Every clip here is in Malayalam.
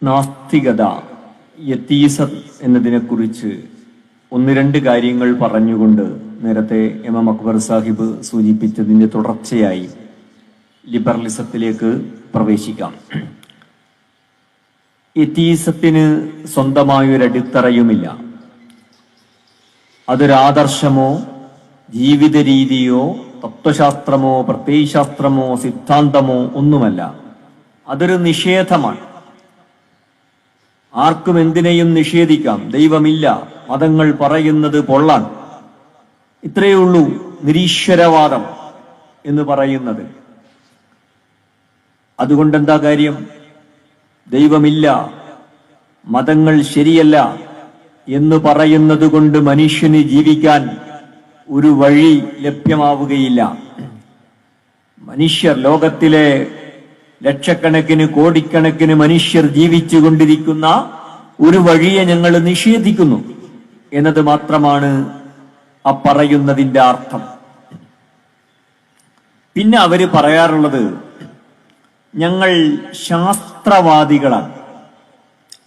നാസ്തികത, യതീസം എന്നതിനെക്കുറിച്ച് ഒന്ന് രണ്ട് കാര്യങ്ങൾ പറഞ്ഞുകൊണ്ട് നേരത്തെ എം അക്ബർ സാഹിബ് സൂചിപ്പിച്ചതിൻ്റെ തുടർച്ചയായി ലിബറലിസത്തിലേക്ക് പ്രവേശിക്കാം. യതീസത്തിന് സ്വന്തമായൊരടിത്തറയുമില്ല. അതൊരാദർശമോ ജീവിത രീതിയോ തത്വശാസ്ത്രമോ പ്രത്യയശാസ്ത്രമോ സിദ്ധാന്തമോ ഒന്നുമല്ല. അതൊരു നിഷേധമാണ്. ആർക്കും എന്തിനേയും നിഷേധിക്കാം. ദൈവമില്ല, മതങ്ങൾ പറയുന്നത് പൊള്ളാൻ. ഇത്രയേ ഉള്ളൂ നിരീശ്വരവാദം എന്ന് പറയുന്നത്. അതുകൊണ്ടെന്താ കാര്യം? ദൈവമില്ല, മതങ്ങൾ ശരിയല്ല എന്ന് പറയുന്നത് കൊണ്ട് മനുഷ്യന് ജീവിക്കാൻ ഒരു വഴി ലഭ്യമാവുകയില്ല. മനുഷ്യർ, ലോകത്തിലെ ലക്ഷക്കണക്കിന് കോടിക്കണക്കിന് മനുഷ്യർ ജീവിച്ചു കൊണ്ടിരിക്കുന്ന ഒരു വഴിയെ ഞങ്ങൾ നിഷേധിക്കുന്നു എന്നത് മാത്രമാണ് ആ പറയുന്നതിന്റെ അർത്ഥം. പിന്നെ അവര് പറയാറുള്ളത് ഞങ്ങൾ ശാസ്ത്രവാദികളാണ്,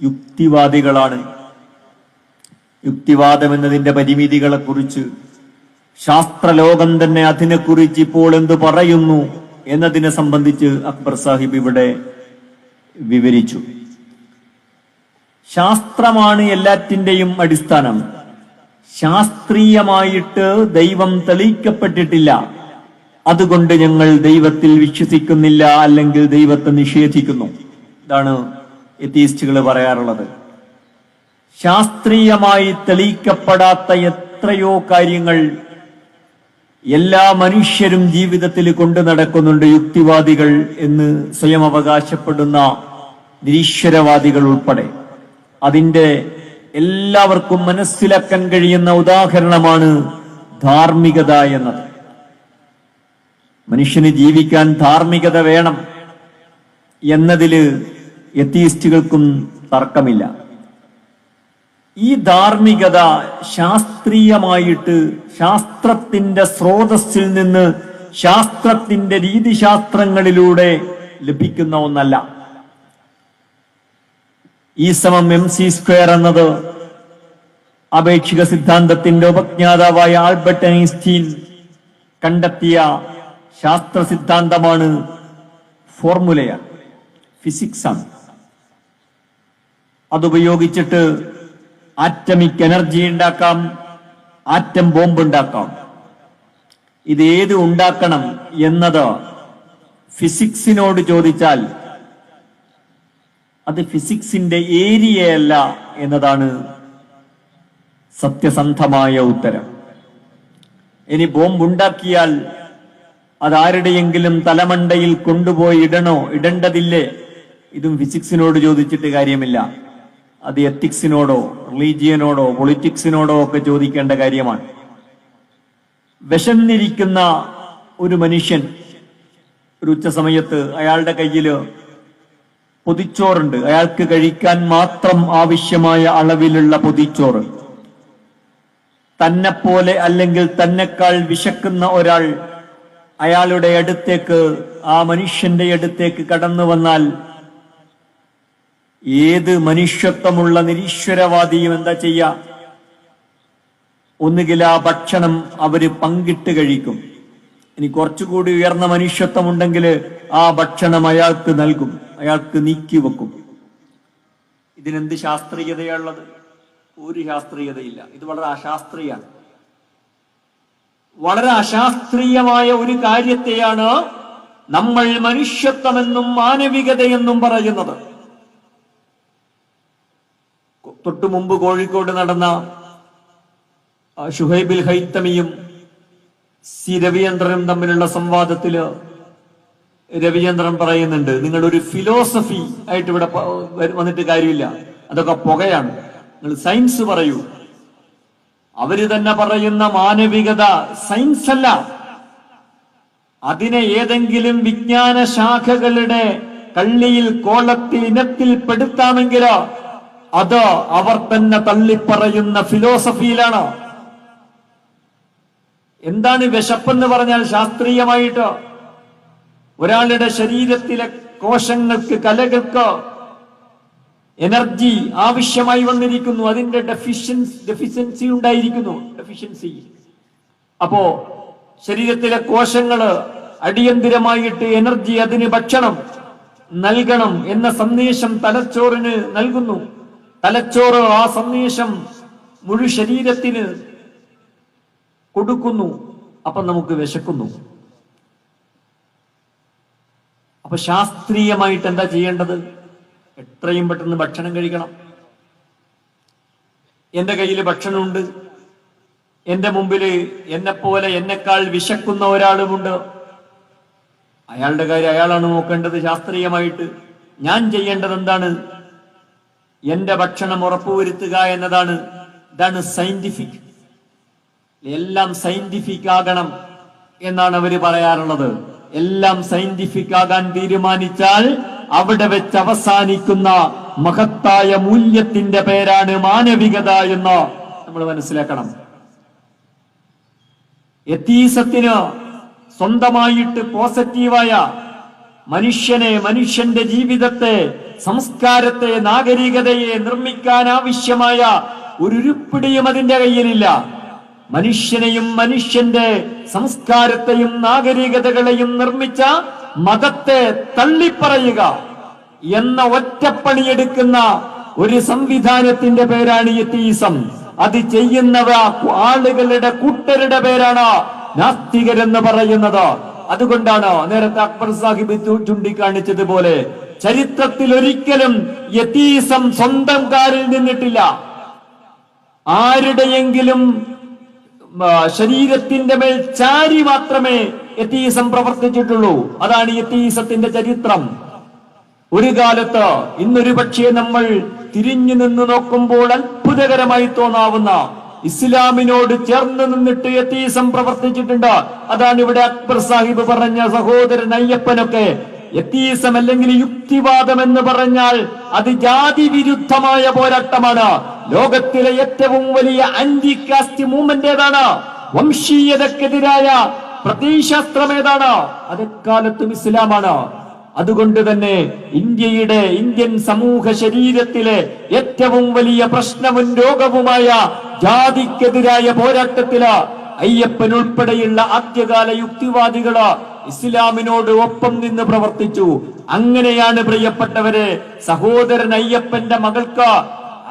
യുക്തിവാദികളാണ്. യുക്തിവാദം എന്നതിന്റെ പരിമിതികളെ കുറിച്ച് ശാസ്ത്രലോകം തന്നെ അതിനെക്കുറിച്ച് ഇപ്പോൾ എന്ത് പറയുന്നു എന്നതിനെ സംബന്ധിച്ച് അക്ബർ സാഹിബ് ഇവിടെ വിവരിച്ചു. ശാസ്ത്രമാണ് എല്ലാറ്റിന്റെയും അടിസ്ഥാനം. ശാസ്ത്രീയമായിട്ട് ദൈവം തെളിയിക്കപ്പെട്ടിട്ടില്ല, അതുകൊണ്ട് ഞങ്ങൾ ദൈവത്തിൽ വിശ്വസിക്കുന്നില്ല, അല്ലെങ്കിൽ ദൈവത്തെ നിഷേധിക്കുന്നു. ഇതാണ് എത്തീസ്റ്റുകൾ പറയാറുള്ളത്. ശാസ്ത്രീയമായി തെളിയിക്കപ്പെടാത്ത എത്രയോ കാര്യങ്ങൾ എല്ലാ മനുഷ്യരും ജീവിതത്തിൽ കൊണ്ടു നടക്കുന്നുണ്ട്. യുക്തിവാദികൾ എന്ന് സ്വയം അവകാശപ്പെടുന്ന നിരീശ്വരവാദികൾ ഉൾപ്പെടെ. അതിന്റെ എല്ലാവർക്കും മനസ്സിലാക്കാൻ കഴിയുന്ന ഉദാഹരണമാണ് ധാർമ്മികത എന്നത്. മനുഷ്യന് ജീവിക്കാൻ ധാർമ്മികത വേണം എന്നതില് എത്തീസ്റ്റുകൾക്കും തർക്കമില്ല. ഈ ധാർമ്മികത ശാസ്ത്രീയമായിട്ട് ശാസ്ത്രത്തിന്റെ സ്രോതസ്സിൽ നിന്ന് ശാസ്ത്രത്തിന്റെ രീതിശാസ്ത്രങ്ങളിലൂടെ ലഭിക്കുന്ന ഒന്നല്ല. E=mc² എന്നത് ആപേക്ഷിക സിദ്ധാന്തത്തിന്റെ ഉപജ്ഞാതാവായ ആൽബർട്ട് ഐൻസ്റ്റീൻ കണ്ടെത്തിയ ശാസ്ത്ര സിദ്ധാന്തമാണ്, ഫോർമുലയാണ്, ഫിസിക്സാണ്. അതുപയോഗിച്ചിട്ട് ആറ്റമിക് എനർജി ഉണ്ടാക്കാം, ആറ്റം ബോംബ് ഉണ്ടാക്കാം. ഇത് ഏത് ഉണ്ടാക്കണം എന്നത് ഫിസിക്സിനോട് ചോദിച്ചാൽ അത് ഫിസിക്സിന്റെ ഏരിയയല്ല എന്നതാണ് സത്യസന്ധമായ ഉത്തരം. ഇനി ബോംബ് ഉണ്ടാക്കിയാൽ അതാരുടെയെങ്കിലും തലമണ്ടയിൽ കൊണ്ടുപോയി ഇടണോ, ഇടേണ്ടതില്ലേ? ഇതും ഫിസിക്സിനോട് ചോദിച്ചിട്ട് കാര്യമില്ല. അത് എത്തിക്സിനോടോ റിലീജിയനോടോ പൊളിറ്റിക്സിനോടോ ഒക്കെ ചോദിക്കേണ്ട കാര്യമാണ്. വിശന്നിരിക്കുന്ന ഒരു മനുഷ്യൻ ഒരു ഉച്ച സമയത്ത് അയാളുടെ കയ്യില് പൊതിച്ചോറുണ്ട്. അയാൾക്ക് കഴിക്കാൻ മാത്രം ആവശ്യമായ അളവിലുള്ള പൊതിച്ചോറ്. തന്നെപ്പോലെ അല്ലെങ്കിൽ തന്നെക്കാൾ വിശക്കുന്ന ഒരാൾ അയാളുടെ അടുത്തേക്ക്, ആ മനുഷ്യന്റെ അടുത്തേക്ക് കടന്നു വന്നാൽ ഏത് മനുഷ്യത്വമുള്ള നിരീശ്വരവാദിയും എന്താ ചെയ്യാ? ഒന്നുകിൽ ആ ഭക്ഷണം അവര് പങ്കിട്ട് കഴിക്കും. ഇനി കുറച്ചുകൂടി ഉയർന്ന മനുഷ്യത്വം ഉണ്ടെങ്കിൽ ആ ഭക്ഷണം അയാൾക്ക് നൽകും, അയാൾക്ക് നീക്കിവെക്കും. ഇതിനെന്ത് ശാസ്ത്രീയതയുള്ളത്? ഒരു ശാസ്ത്രീയതയില്ല. ഇത് വളരെ അശാസ്ത്രീയാണ്. വളരെ അശാസ്ത്രീയമായ ഒരു കാര്യത്തെയാണ് നമ്മൾ മനുഷ്യത്വമെന്നും മാനവികതയെന്നും പറയുന്നത്. തൊട്ടു മുമ്പ് കോഴിക്കോട് നടന്ന ഷുഹൈബുൽ ഹൈത്തമിയും സി രവിചന്ദ്രനും തമ്മിലുള്ള സംവാദത്തില് രവിചന്ദ്രൻ പറയുന്നുണ്ട്, നിങ്ങളൊരു ഫിലോസഫി ആയിട്ട് ഇവിടെ വന്നിട്ട് കാര്യമില്ല, അതൊക്കെ പുകയാണ്, നിങ്ങൾ സയൻസ് പറയൂ. അവര് തന്നെ പറയുന്ന മാനവികത സയൻസ് അല്ല. അതിനെ ഏതെങ്കിലും വിജ്ഞാന ശാഖകളുടെ കള്ളിയിൽ, കോളത്തിൽ, ഇനത്തിൽ പെടുത്താമെങ്കിലോ അത് അവർ തന്നെ തള്ളിപ്പറയുന്ന ഫിലോസഫിയിലാണ്. എന്താണ് വിശപ്പെന്ന് പറഞ്ഞാൽ ശാസ്ത്രീയമായിട്ട് ഒരാളുടെ ശരീരത്തിലെ കോശങ്ങൾക്ക്, കലകൾക്ക് എനർജി ആവശ്യമായി വന്നിരിക്കുന്നു, അതിന്റെ ഡെഫിഷ്യൻസി ഉണ്ടായിരിക്കുന്നു. അപ്പോ ശരീരത്തിലെ കോശങ്ങള് അടിയന്തിരമായിട്ട് എനർജി, അതിന് ഭക്ഷണം നൽകണം എന്ന സന്ദേശം തലച്ചോറിന് നൽകുന്നു. തലച്ചോറ് ആ സന്ദേശം മുഴു ശരീരത്തിന് കൊടുക്കുന്നു. അപ്പൊ നമുക്ക് വിശക്കുന്നു. അപ്പൊ ശാസ്ത്രീയമായിട്ട് എന്താ ചെയ്യേണ്ടത്? എത്രയും പെട്ടെന്ന് ഭക്ഷണം കഴിക്കണം. എന്റെ കയ്യിൽ ഭക്ഷണമുണ്ട്, എന്റെ മുമ്പില് എന്നെപ്പോലെ എന്നെക്കാൾ വിശക്കുന്ന ഒരാളുമുണ്ട്. അയാളുടെ കാര്യം അയാളാണ് നോക്കേണ്ടത് ശാസ്ത്രീയമായിട്ട്. ഞാൻ ചെയ്യേണ്ടത് എന്താണ്? എന്റെ ഭക്ഷണം ഉറപ്പുവരുത്തുക എന്നതാണ്. ഇതാണ് സയന്റിഫിക്. എല്ലാം സയന്റിഫിക് ആകണം എന്നാണ് അവര് പറയാറുള്ളത്. എല്ലാം സയന്റിഫിക് ആകാൻ തീരുമാനിച്ചാൽ അവിടെ വെച്ച് അവസാനിക്കുന്ന മഹത്തായ മൂല്യത്തിന്റെ പേരാണ് മാനവികത എന്ന് നമ്മൾ മനസ്സിലാക്കണം. എത്തീസത്തിന് സ്വന്തമായിട്ട് പോസിറ്റീവായ മനുഷ്യന്റെ ജീവിതത്തെ, സംസ്കാരത്തെ, നാഗരികതയെ നിർമ്മിക്കാൻ ആവശ്യമായ ഒരു ഉരുപ്പിടിയും അതിന്റെ കയ്യിലില്ല. മനുഷ്യനെയും മനുഷ്യന്റെ സംസ്കാരത്തെയും നാഗരികതകളെയും നിർമ്മിച്ച മതത്തെ തള്ളിപ്പറയുക എന്ന ഒറ്റപ്പണിയെടുക്കുന്ന ഒരു സംവിധാനത്തിന്റെ പേരാണ് എത്തീസം. അത് ചെയ്യുന്നവ ആളുകളുടെ കൂട്ടരുടെ പേരാണ് നാസ്തികരെന്ന് പറയുന്നത്. അതുകൊണ്ടാണ് നേരത്തെ അക്ബർ സാഹിബ് ചൂണ്ടിക്കാണിച്ചതുപോലെ ചരിത്രത്തിൽ ഒരിക്കലും എത്തീസം സ്വന്തം കാലിൽ നിന്നിട്ടില്ല. ആരുടെയെങ്കിലും ശരീരത്തിന്റെ മേൽ ചാരി മാത്രമേ എത്തീസം പ്രവർത്തിച്ചിട്ടുള്ളൂ. അതാണ് എത്തീസത്തിന്റെ ചരിത്രം. ഒരു കാലത്ത്, ഇന്നൊരു പക്ഷേ നമ്മൾ തിരിഞ്ഞു നിന്ന് നോക്കുമ്പോൾ അത്ഭുതകരമായി തോന്നാവുന്ന ഇസ്ലാമിനോട് ചേർന്ന് നിന്നിട്ട് എത്തീസം പ്രവർത്തിച്ചിട്ടുണ്ട്. അതാണ് ഇവിടെ അക്ബർ സാഹിബ് പറഞ്ഞ സഹോദരൻ അയ്യപ്പനൊക്കെ. എത്തീസം അല്ലെങ്കിൽ യുക്തിവാദം എന്ന് പറഞ്ഞാൽ അത് ജാതി വിരുദ്ധമായ പോരാട്ടമാണ്. ലോകത്തിലെ ഏറ്റവും വലിയ ആന്റി കാസ്റ്റ് മൂവ്മെന്റ് ഏതാണ്? വംശീയതക്കെതിരായ പ്രത്യയശാസ്ത്രം ഏതാണ്? അതെക്കാലത്തും ഇസ്ലാമാണ്. അതുകൊണ്ട് തന്നെ ഇന്ത്യൻ സമൂഹ ശരീരത്തിലെ ഏറ്റവും വലിയ പ്രശ്നവും രോഗവുമായ ജാതിക്കെതിരായ പോരാട്ടത്തില് അയ്യപ്പൻ ഉൾപ്പെടെയുള്ള ആദ്യകാല യുക്തിവാദികള് ഇസ്ലാമിനോട് ഒപ്പം നിന്ന് പ്രവർത്തിച്ചു. അങ്ങനെയാണ് പ്രിയപ്പെട്ടവരെ സഹോദരൻ അയ്യപ്പന്റെ മകൾക്ക്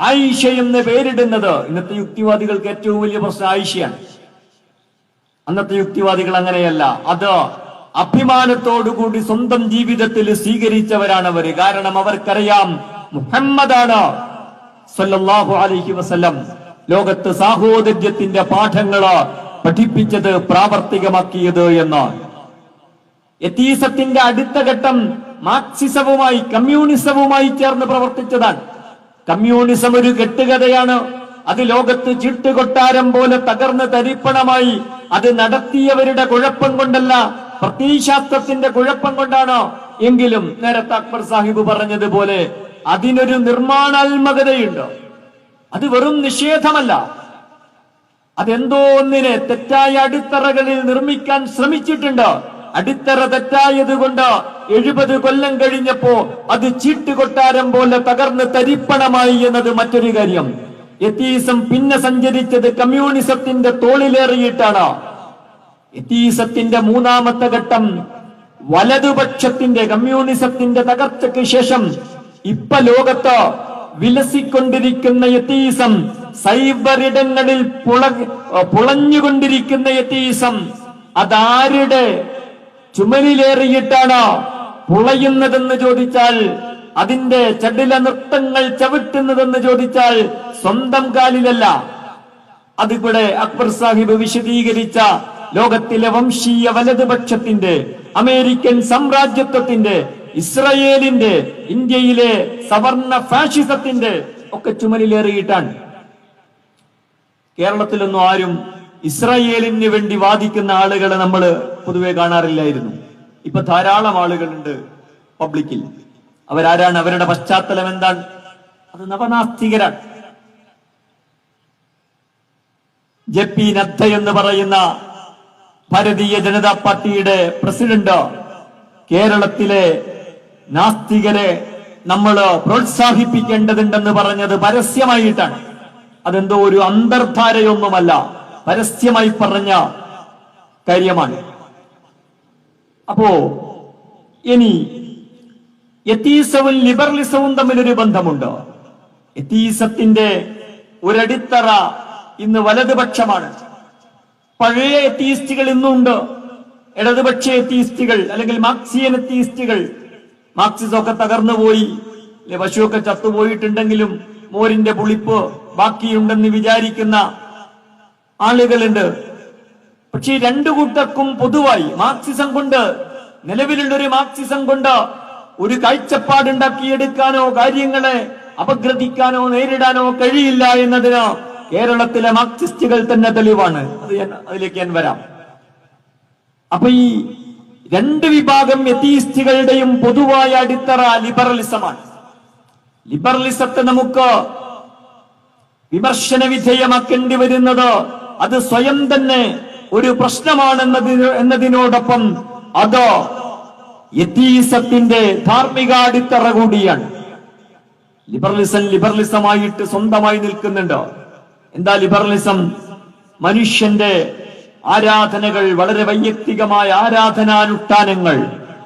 ആയിഷ എന്ന് പേരിടുന്നത്. ഇന്നത്തെ യുക്തിവാദികൾക്ക് ഏറ്റവും വലിയ പ്രശ്നം ആയിഷയാണ്. അന്നത്തെ യുക്തിവാദികൾ അങ്ങനെയല്ല. അത് അഭിമാനത്തോടുകൂടി സ്വന്തം ജീവിതത്തിൽ സ്വീകരിച്ചവരാണ് അവര്. കാരണം അവർക്കറിയാം മുഹമ്മദാണ് സല്ലല്ലാഹു അലൈഹി വസല്ലം ലോകത്ത് സാഹോദര്യത്തിന്റെ പാഠങ്ങള് പഠിപ്പിച്ചത്, പ്രാവർത്തികമാക്കിയത് എന്ന്. എത്തീസത്തിന്റെ അടുത്ത ഘട്ടം മാർക്സിസവുമായി, കമ്മ്യൂണിസവുമായി ചേർന്ന് പ്രവർത്തിച്ചതാണ്. കമ്മ്യൂണിസം ഒരു കെട്ടുകഥയാണ്. അത് ലോകത്ത് ചീട്ടുകൊട്ടാരം പോലെ തകർന്ന് തരിപ്പണമായി. അത് നടത്തിയവരുടെ കുഴപ്പം കൊണ്ടല്ല, പ്രത്യയശാസ്ത്രത്തിന്റെ കുഴപ്പം കൊണ്ടാണ്. എങ്കിലും നേരത്തെ അക്ബർ സാഹിബ് പറഞ്ഞതുപോലെ അതിനൊരു നിർമ്മാണാത്മകതയുണ്ട്. അത് വെറും നിഷേധമല്ല. അതെന്തോ ഒന്നിനെ തെറ്റായ അടിത്തറകളിൽ നിർമ്മിക്കാൻ ശ്രമിച്ചിട്ടുണ്ട്. അടിത്തറ തെറ്റായത് കൊണ്ട് 70 കൊല്ലം കഴിഞ്ഞപ്പോ അത് ചീട്ടുകൊട്ടാരം പോലെ തകർന്ന് തരിപ്പണമായി എന്നത് മറ്റൊരു കാര്യം. എത്തീസം പിന്നെ സഞ്ചരിച്ചത് കമ്മ്യൂണിസത്തിന്റെ തോളിലേറിയിട്ടാണ്. എത്തീസത്തിന്റെ മൂന്നാമത്തെ ഘട്ടം വലതുപക്ഷത്തിന്റെ, കമ്മ്യൂണിസത്തിന്റെ തകർച്ചയ്ക്ക് ശേഷം ഇപ്പൊ ലോകത്ത് വിലസിക്കൊണ്ടിരിക്കുന്ന എത്തീസം, സൈബറിടങ്ങളിൽ പുളഞ്ഞുകൊണ്ടിരിക്കുന്ന എത്തീസം, അതാരുടെ ചുമലിലേറിയിട്ടാണ് പുളയുന്നതെന്ന് ചോദിച്ചാൽ, അതിന്റെ ചടില നൃത്തങ്ങൾ ചവിട്ടുന്നതെന്ന് ചോദിച്ചാൽ സ്വന്തം കാലിലല്ല. അതിവിടെ അക്ബർ സാഹിബ് വിശദീകരിച്ച ലോകത്തിലെ വംശീയ വലതുപക്ഷത്തിന്റെ, അമേരിക്കൻ സാമ്രാജ്യത്വത്തിന്റെ, ഇസ്രയേലിന്റെ, ഇന്ത്യയിലെ സവർണ ഫാഷിസത്തിന്റെ ഒക്കെ ചുമലിലേറിയിട്ടാണ്. കേരളത്തിലൊന്നും ആരും ഇസ്രയേലിന് വേണ്ടി വാദിക്കുന്ന ആളുകളെ നമ്മൾ പൊതുവെ കാണാറില്ലായിരുന്നു. ഇപ്പൊ ധാരാളം ആളുകളുണ്ട് പബ്ലിക്കിൽ. അവരാരാണ്? അവരുടെ പശ്ചാത്തലം എന്താണ്? അത് നവനാസ്തികരാണ്. JP നദ്ദ എന്ന് പറയുന്ന ഭാരതീയ ജനതാ പാർട്ടിയുടെ പ്രസിഡന്റ് കേരളത്തിലെ നാസ്തികരെ നമ്മൾ പ്രോത്സാഹിപ്പിക്കേണ്ടതുണ്ടെന്ന് പറഞ്ഞത് പരസ്യമായിട്ടാണ്. അതെന്തോ ഒരു അന്തർധാരയൊന്നുമല്ല, പരസ്യമായി പറഞ്ഞ കാര്യമാണ്. അപ്പോ ഇനി എത്തീസവും ലിബറലിസവും തമ്മിലൊരു ബന്ധമുണ്ട്. എത്തീസത്തിന്റെ ഒരടിത്തറ ഇന്ന് വലതുപക്ഷമാണ്. പഴയ എത്തീസ്റ്റുകൾ ഇന്നുണ്ട്, ഇടതുപക്ഷ എത്തീസ്റ്റുകൾ അല്ലെങ്കിൽ മാർക്സിയൻ എത്തീസ്റ്റുകൾ. മാർക്സിസമൊക്കെ തകർന്നുപോയി, പശുവൊക്കെ ചത്തുപോയിട്ടുണ്ടെങ്കിലും മോരിന്റെ പുളിപ്പ് ബാക്കിയുണ്ടെന്ന് വിചാരിക്കുന്ന ആളുകളുണ്ട്. പക്ഷേ രണ്ടു കൂട്ടർക്കും പൊതുവായി മാർക്സിസം കൊണ്ട്, നിലവിലുള്ള ഒരു മാർക്സിസം കൊണ്ട് ഒരു കാഴ്ചപ്പാടുണ്ടാക്കിയെടുക്കാനോ കാര്യങ്ങളെ അപഗ്രഥിക്കാനോ നേരിടാനോ കഴിയില്ല എന്നതിന് കേരളത്തിലെ മാർക്സിസ്റ്റുകൾ തന്നെ തെളിവാണ്. അതിലേക്ക് ഞാൻ വരാം. അപ്പൊ ഈ രണ്ട് വിഭാഗം എത്തീസ്റ്റുകളുടെയും പൊതുവായ അടിത്തറ ലിബറലിസമാണ്. ലിബറലിസത്തെ നമുക്ക് വിമർശന വിധേയമാക്കേണ്ടി വരുന്നത് അത് സ്വയം തന്നെ ഒരു പ്രശ്നമാണെന്നതിനോടൊപ്പം അത് എത്തീസത്തിന്റെ ധാർമ്മിക അടിത്തറ കൂടിയാണ്. ലിബറലിസമായിട്ട് സ്വന്തമായി നിൽക്കുന്നുണ്ട്. എന്താ ലിബറലിസം? മനുഷ്യന്റെ ആരാധനകൾ, വളരെ വൈയക്തികമായ ആരാധനാനുഷ്ഠാനങ്ങൾ,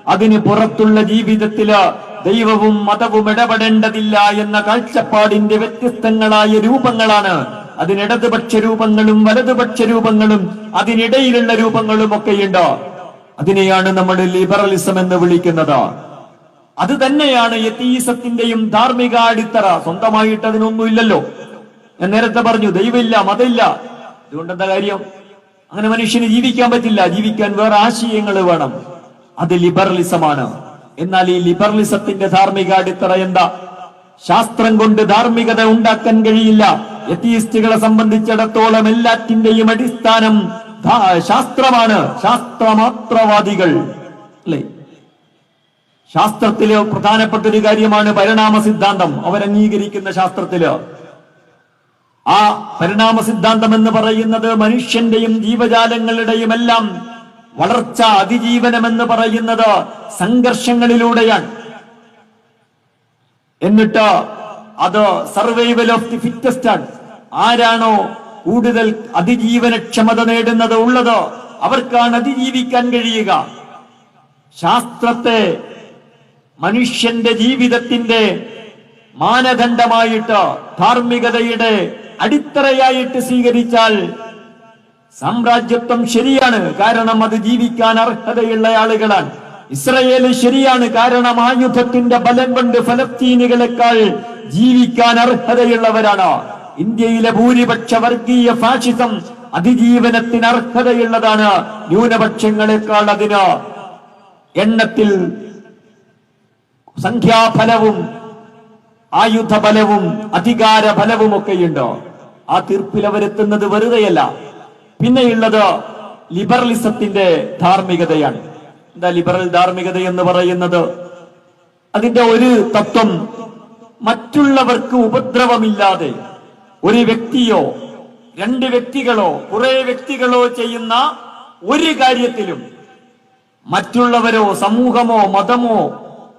അതിന് പുറത്തുള്ള ജീവിതത്തില് ദൈവവും മതവും ഇടപെടേണ്ടതില്ല എന്ന കാഴ്ചപ്പാടിന്റെ വ്യത്യസ്തങ്ങളായ രൂപങ്ങളാണ്. അതിനിടതുപക്ഷ രൂപങ്ങളും വലതുപക്ഷ രൂപങ്ങളും അതിനിടയിലുള്ള രൂപങ്ങളും ഒക്കെയുണ്ട്. അതിനെയാണ് നമ്മൾ ലിബറലിസം എന്ന് വിളിക്കുന്നത്. അത് തന്നെയാണ് എത്തീസത്തിന്റെയും ധാർമ്മിക അടിത്തറ. സ്വന്തമായിട്ട് അതിനൊന്നുമില്ലല്ലോ. ഞാൻ നേരത്തെ പറഞ്ഞു, ദൈവമില്ല, മതമില്ല. അതുകൊണ്ട് എന്താ കാര്യം? അങ്ങനെ മനുഷ്യന് ജീവിക്കാൻ പറ്റില്ല. ജീവിക്കാൻ വേറെ ആശയങ്ങൾ വേണം. അത് ലിബറലിസമാണ്. എന്നാൽ ഈ ലിബറലിസത്തിന്റെ ധാർമ്മിക അടിത്തറ എന്താ? ശാസ്ത്രം കൊണ്ട് ധാർമ്മികത ഉണ്ടാക്കാൻ കഴിയില്ല. എത്തീസ്റ്റുകളെ സംബന്ധിച്ചിടത്തോളം എല്ലാറ്റിന്റെയും അടിസ്ഥാനം ശാസ്ത്രമാണ്. ശാസ്ത്രമാത്രവാദികൾ അല്ലെ? ശാസ്ത്രത്തില് പ്രധാനപ്പെട്ട ഒരു കാര്യമാണ് പരിണാമ സിദ്ധാന്തം. അവരംഗീകരിക്കുന്ന ശാസ്ത്രത്തില് ആ പരിണാമ സിദ്ധാന്തം എന്ന് പറയുന്നത് മനുഷ്യന്റെയും ജീവജാലങ്ങളുടെയും എല്ലാം വളർച്ച, അതിജീവനം എന്ന് പറയുന്നത് സംഘർഷങ്ങളിലൂടെയാണ്. എന്നിട്ട് അത് സർവൈവൽ ഓഫ് ദി ഫിറ്റസ്റ്റ് ആണ്. ആരാണോ കൂടുതൽ അതിജീവനക്ഷമത നേടുന്നത് ഉള്ളത് അവർക്കാണ് അതിജീവിക്കാൻ കഴിയുക. ശാസ്ത്രത്തെ മനുഷ്യന്റെ ജീവിതത്തിന്റെ മാനദണ്ഡമായിട്ട്, ധാർമ്മികതയുടെ അടിത്തറയായിട്ട് സ്വീകരിച്ചാൽ സാമ്രാജ്യത്വം ശരിയാണ്, കാരണം അത് ജീവിക്കാൻ അർഹതയുള്ള ആളുകളാണ്. ഇസ്രയേൽ ശരിയാണ്, കാരണം ആയുധത്തിന്റെ ബലം കൊണ്ട് ഫലസ്തീനികളെക്കാൾ ജീവിക്കാൻ അർഹതയുള്ളവരാണ്. ഇന്ത്യയിലെ ഭൂരിപക്ഷ വർഗീയ ഫാഷിസം അതിജീവനത്തിന് അർഹതയുള്ളതാണ്. ന്യൂനപക്ഷങ്ങളെക്കാൾ അതിന് എണ്ണത്തിൽ സംഖ്യാഫലവും ആയുധബലവും അധികാര ബലവും ഒക്കെയുണ്ട്. ആ തീർപ്പിൽ അവരെത്തുന്നത് വെറുതെയല്ല. പിന്നെയുള്ളത് ലിബറലിസത്തിന്റെ ധാർമ്മികതയാണ്. എന്താ ലിബറൽ ധാർമ്മികത എന്ന് പറയുന്നത്? അതിന്റെ ഒരു തത്വം, മറ്റുള്ളവർക്ക് ഉപദ്രവമില്ലാതെ ഒരു വ്യക്തിയോ രണ്ട് വ്യക്തികളോ കുറെ വ്യക്തികളോ ചെയ്യുന്ന ഒരു കാര്യത്തിലും മറ്റുള്ളവരോ സമൂഹമോ മതമോ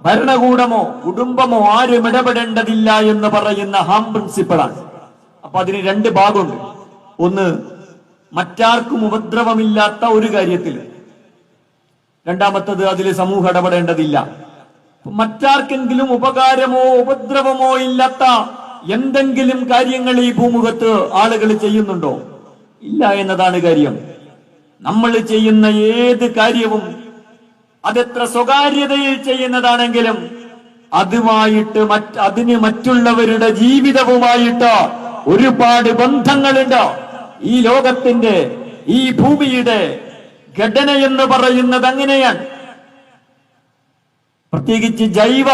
ഭരണകൂടമോ കുടുംബമോ ആരും ഇടപെടേണ്ടതില്ല എന്ന് പറയുന്ന ഹാം പ്രിൻസിപ്പിളാണ്. അപ്പൊ അതിന് രണ്ട് ഭാഗമുണ്ട്. ഒന്ന്, മറ്റാർക്കും ഉപദ്രവമില്ലാത്ത ഒരു കാര്യത്തിൽ. രണ്ടാമത്തത്, അതിൽ സമൂഹം ഇടപെടേണ്ടതില്ല. മറ്റാർക്കെങ്കിലും ഉപകാരമോ ഉപദ്രവമോ ഇല്ലാത്ത എന്തെങ്കിലും കാര്യങ്ങൾ ഈ ഭൂമുഖത്ത് ആളുകൾ ചെയ്യുന്നുണ്ടോ? ഇല്ല എന്നതാണ് കാര്യം. നമ്മൾ ചെയ്യുന്ന ഏത് കാര്യവും അതെത്ര സ്വകാര്യതയിൽ ചെയ്യുന്നതാണെങ്കിലും അതിന് മറ്റുള്ളവരുടെ ജീവിതവുമായിട്ട് ഒരുപാട് ബന്ധങ്ങളുണ്ട്. ഈ ലോകത്തിന്റെ, ഈ ഭൂമിയുടെ ഘടന എന്ന് പറയുന്നത് അങ്ങനെയാണ്. പ്രത്യേകിച്ച് ജൈവ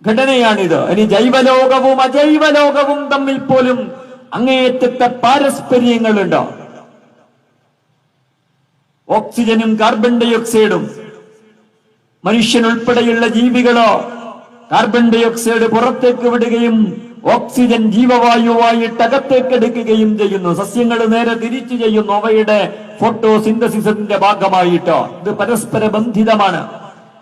ഘടനയാണിത്. ഇനി ജൈവലോകവും അജൈവലോകവും തമ്മിൽ പോലും അങ്ങേയറ്റത്തെ പാരസ്പര്യങ്ങളുണ്ട്. ഓക്സിജനും കാർബൺ ഡൈ ഓക്സൈഡും, മനുഷ്യനുൾപ്പെടെയുള്ള ജീവികളോ കാർബൺ ഡൈ ഓക്സൈഡ് പുറത്തേക്ക് വിടുകയും ഓക്സിജൻ ജീവവായുവായിട്ട് അകത്തേക്കെടുക്കുകയും ചെയ്യുന്നു. സസ്യങ്ങൾ നേരെ തിരിച്ചു ചെയ്യുന്നു അവയുടെ ഫോട്ടോസിന്തസിസിന്റെ ഭാഗമായിട്ട്. ഇത് പരസ്പര ബന്ധിതമാണ്.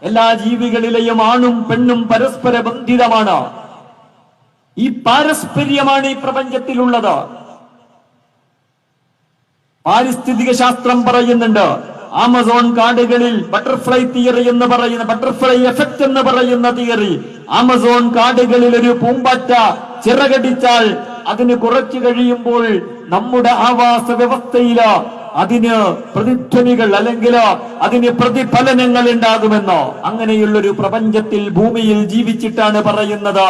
എല്ലാ ജീവികളിലെയും ആണും പെണ്ണും പരസ്പര ബന്ധിതമാണ്. ഈ പാരസ്പര്യമാണ് ഈ പ്രപഞ്ചത്തിലുള്ളത്. പാരിസ്ഥിതിക ശാസ്ത്രം പറയുന്നുണ്ട്, ആമസോൺ കാടുകളിൽ ബട്ടർഫ്ലൈ തിയറി എന്ന് പറയുന്ന, ബട്ടർഫ്ലൈ എഫക്ട് എന്ന് പറയുന്ന തിയറി, ആമസോൺ കാടുകളിൽ ഒരു പൂമ്പാറ്റ ചിറകടിച്ചാൽ അതിന് കുറച്ചു കഴിയുമ്പോൾ നമ്മുടെ ആവാസ വ്യവസ്ഥയില് അതിന് പ്രതിധ്വനികൾ അല്ലെങ്കിൽ അതിന് പ്രതിഫലനങ്ങൾ ഉണ്ടാകുമെന്നോ. അങ്ങനെയുള്ളൊരു പ്രപഞ്ചത്തിൽ ഭൂമിയിൽ ജീവിച്ചിട്ടാണ് പറയുന്നത്,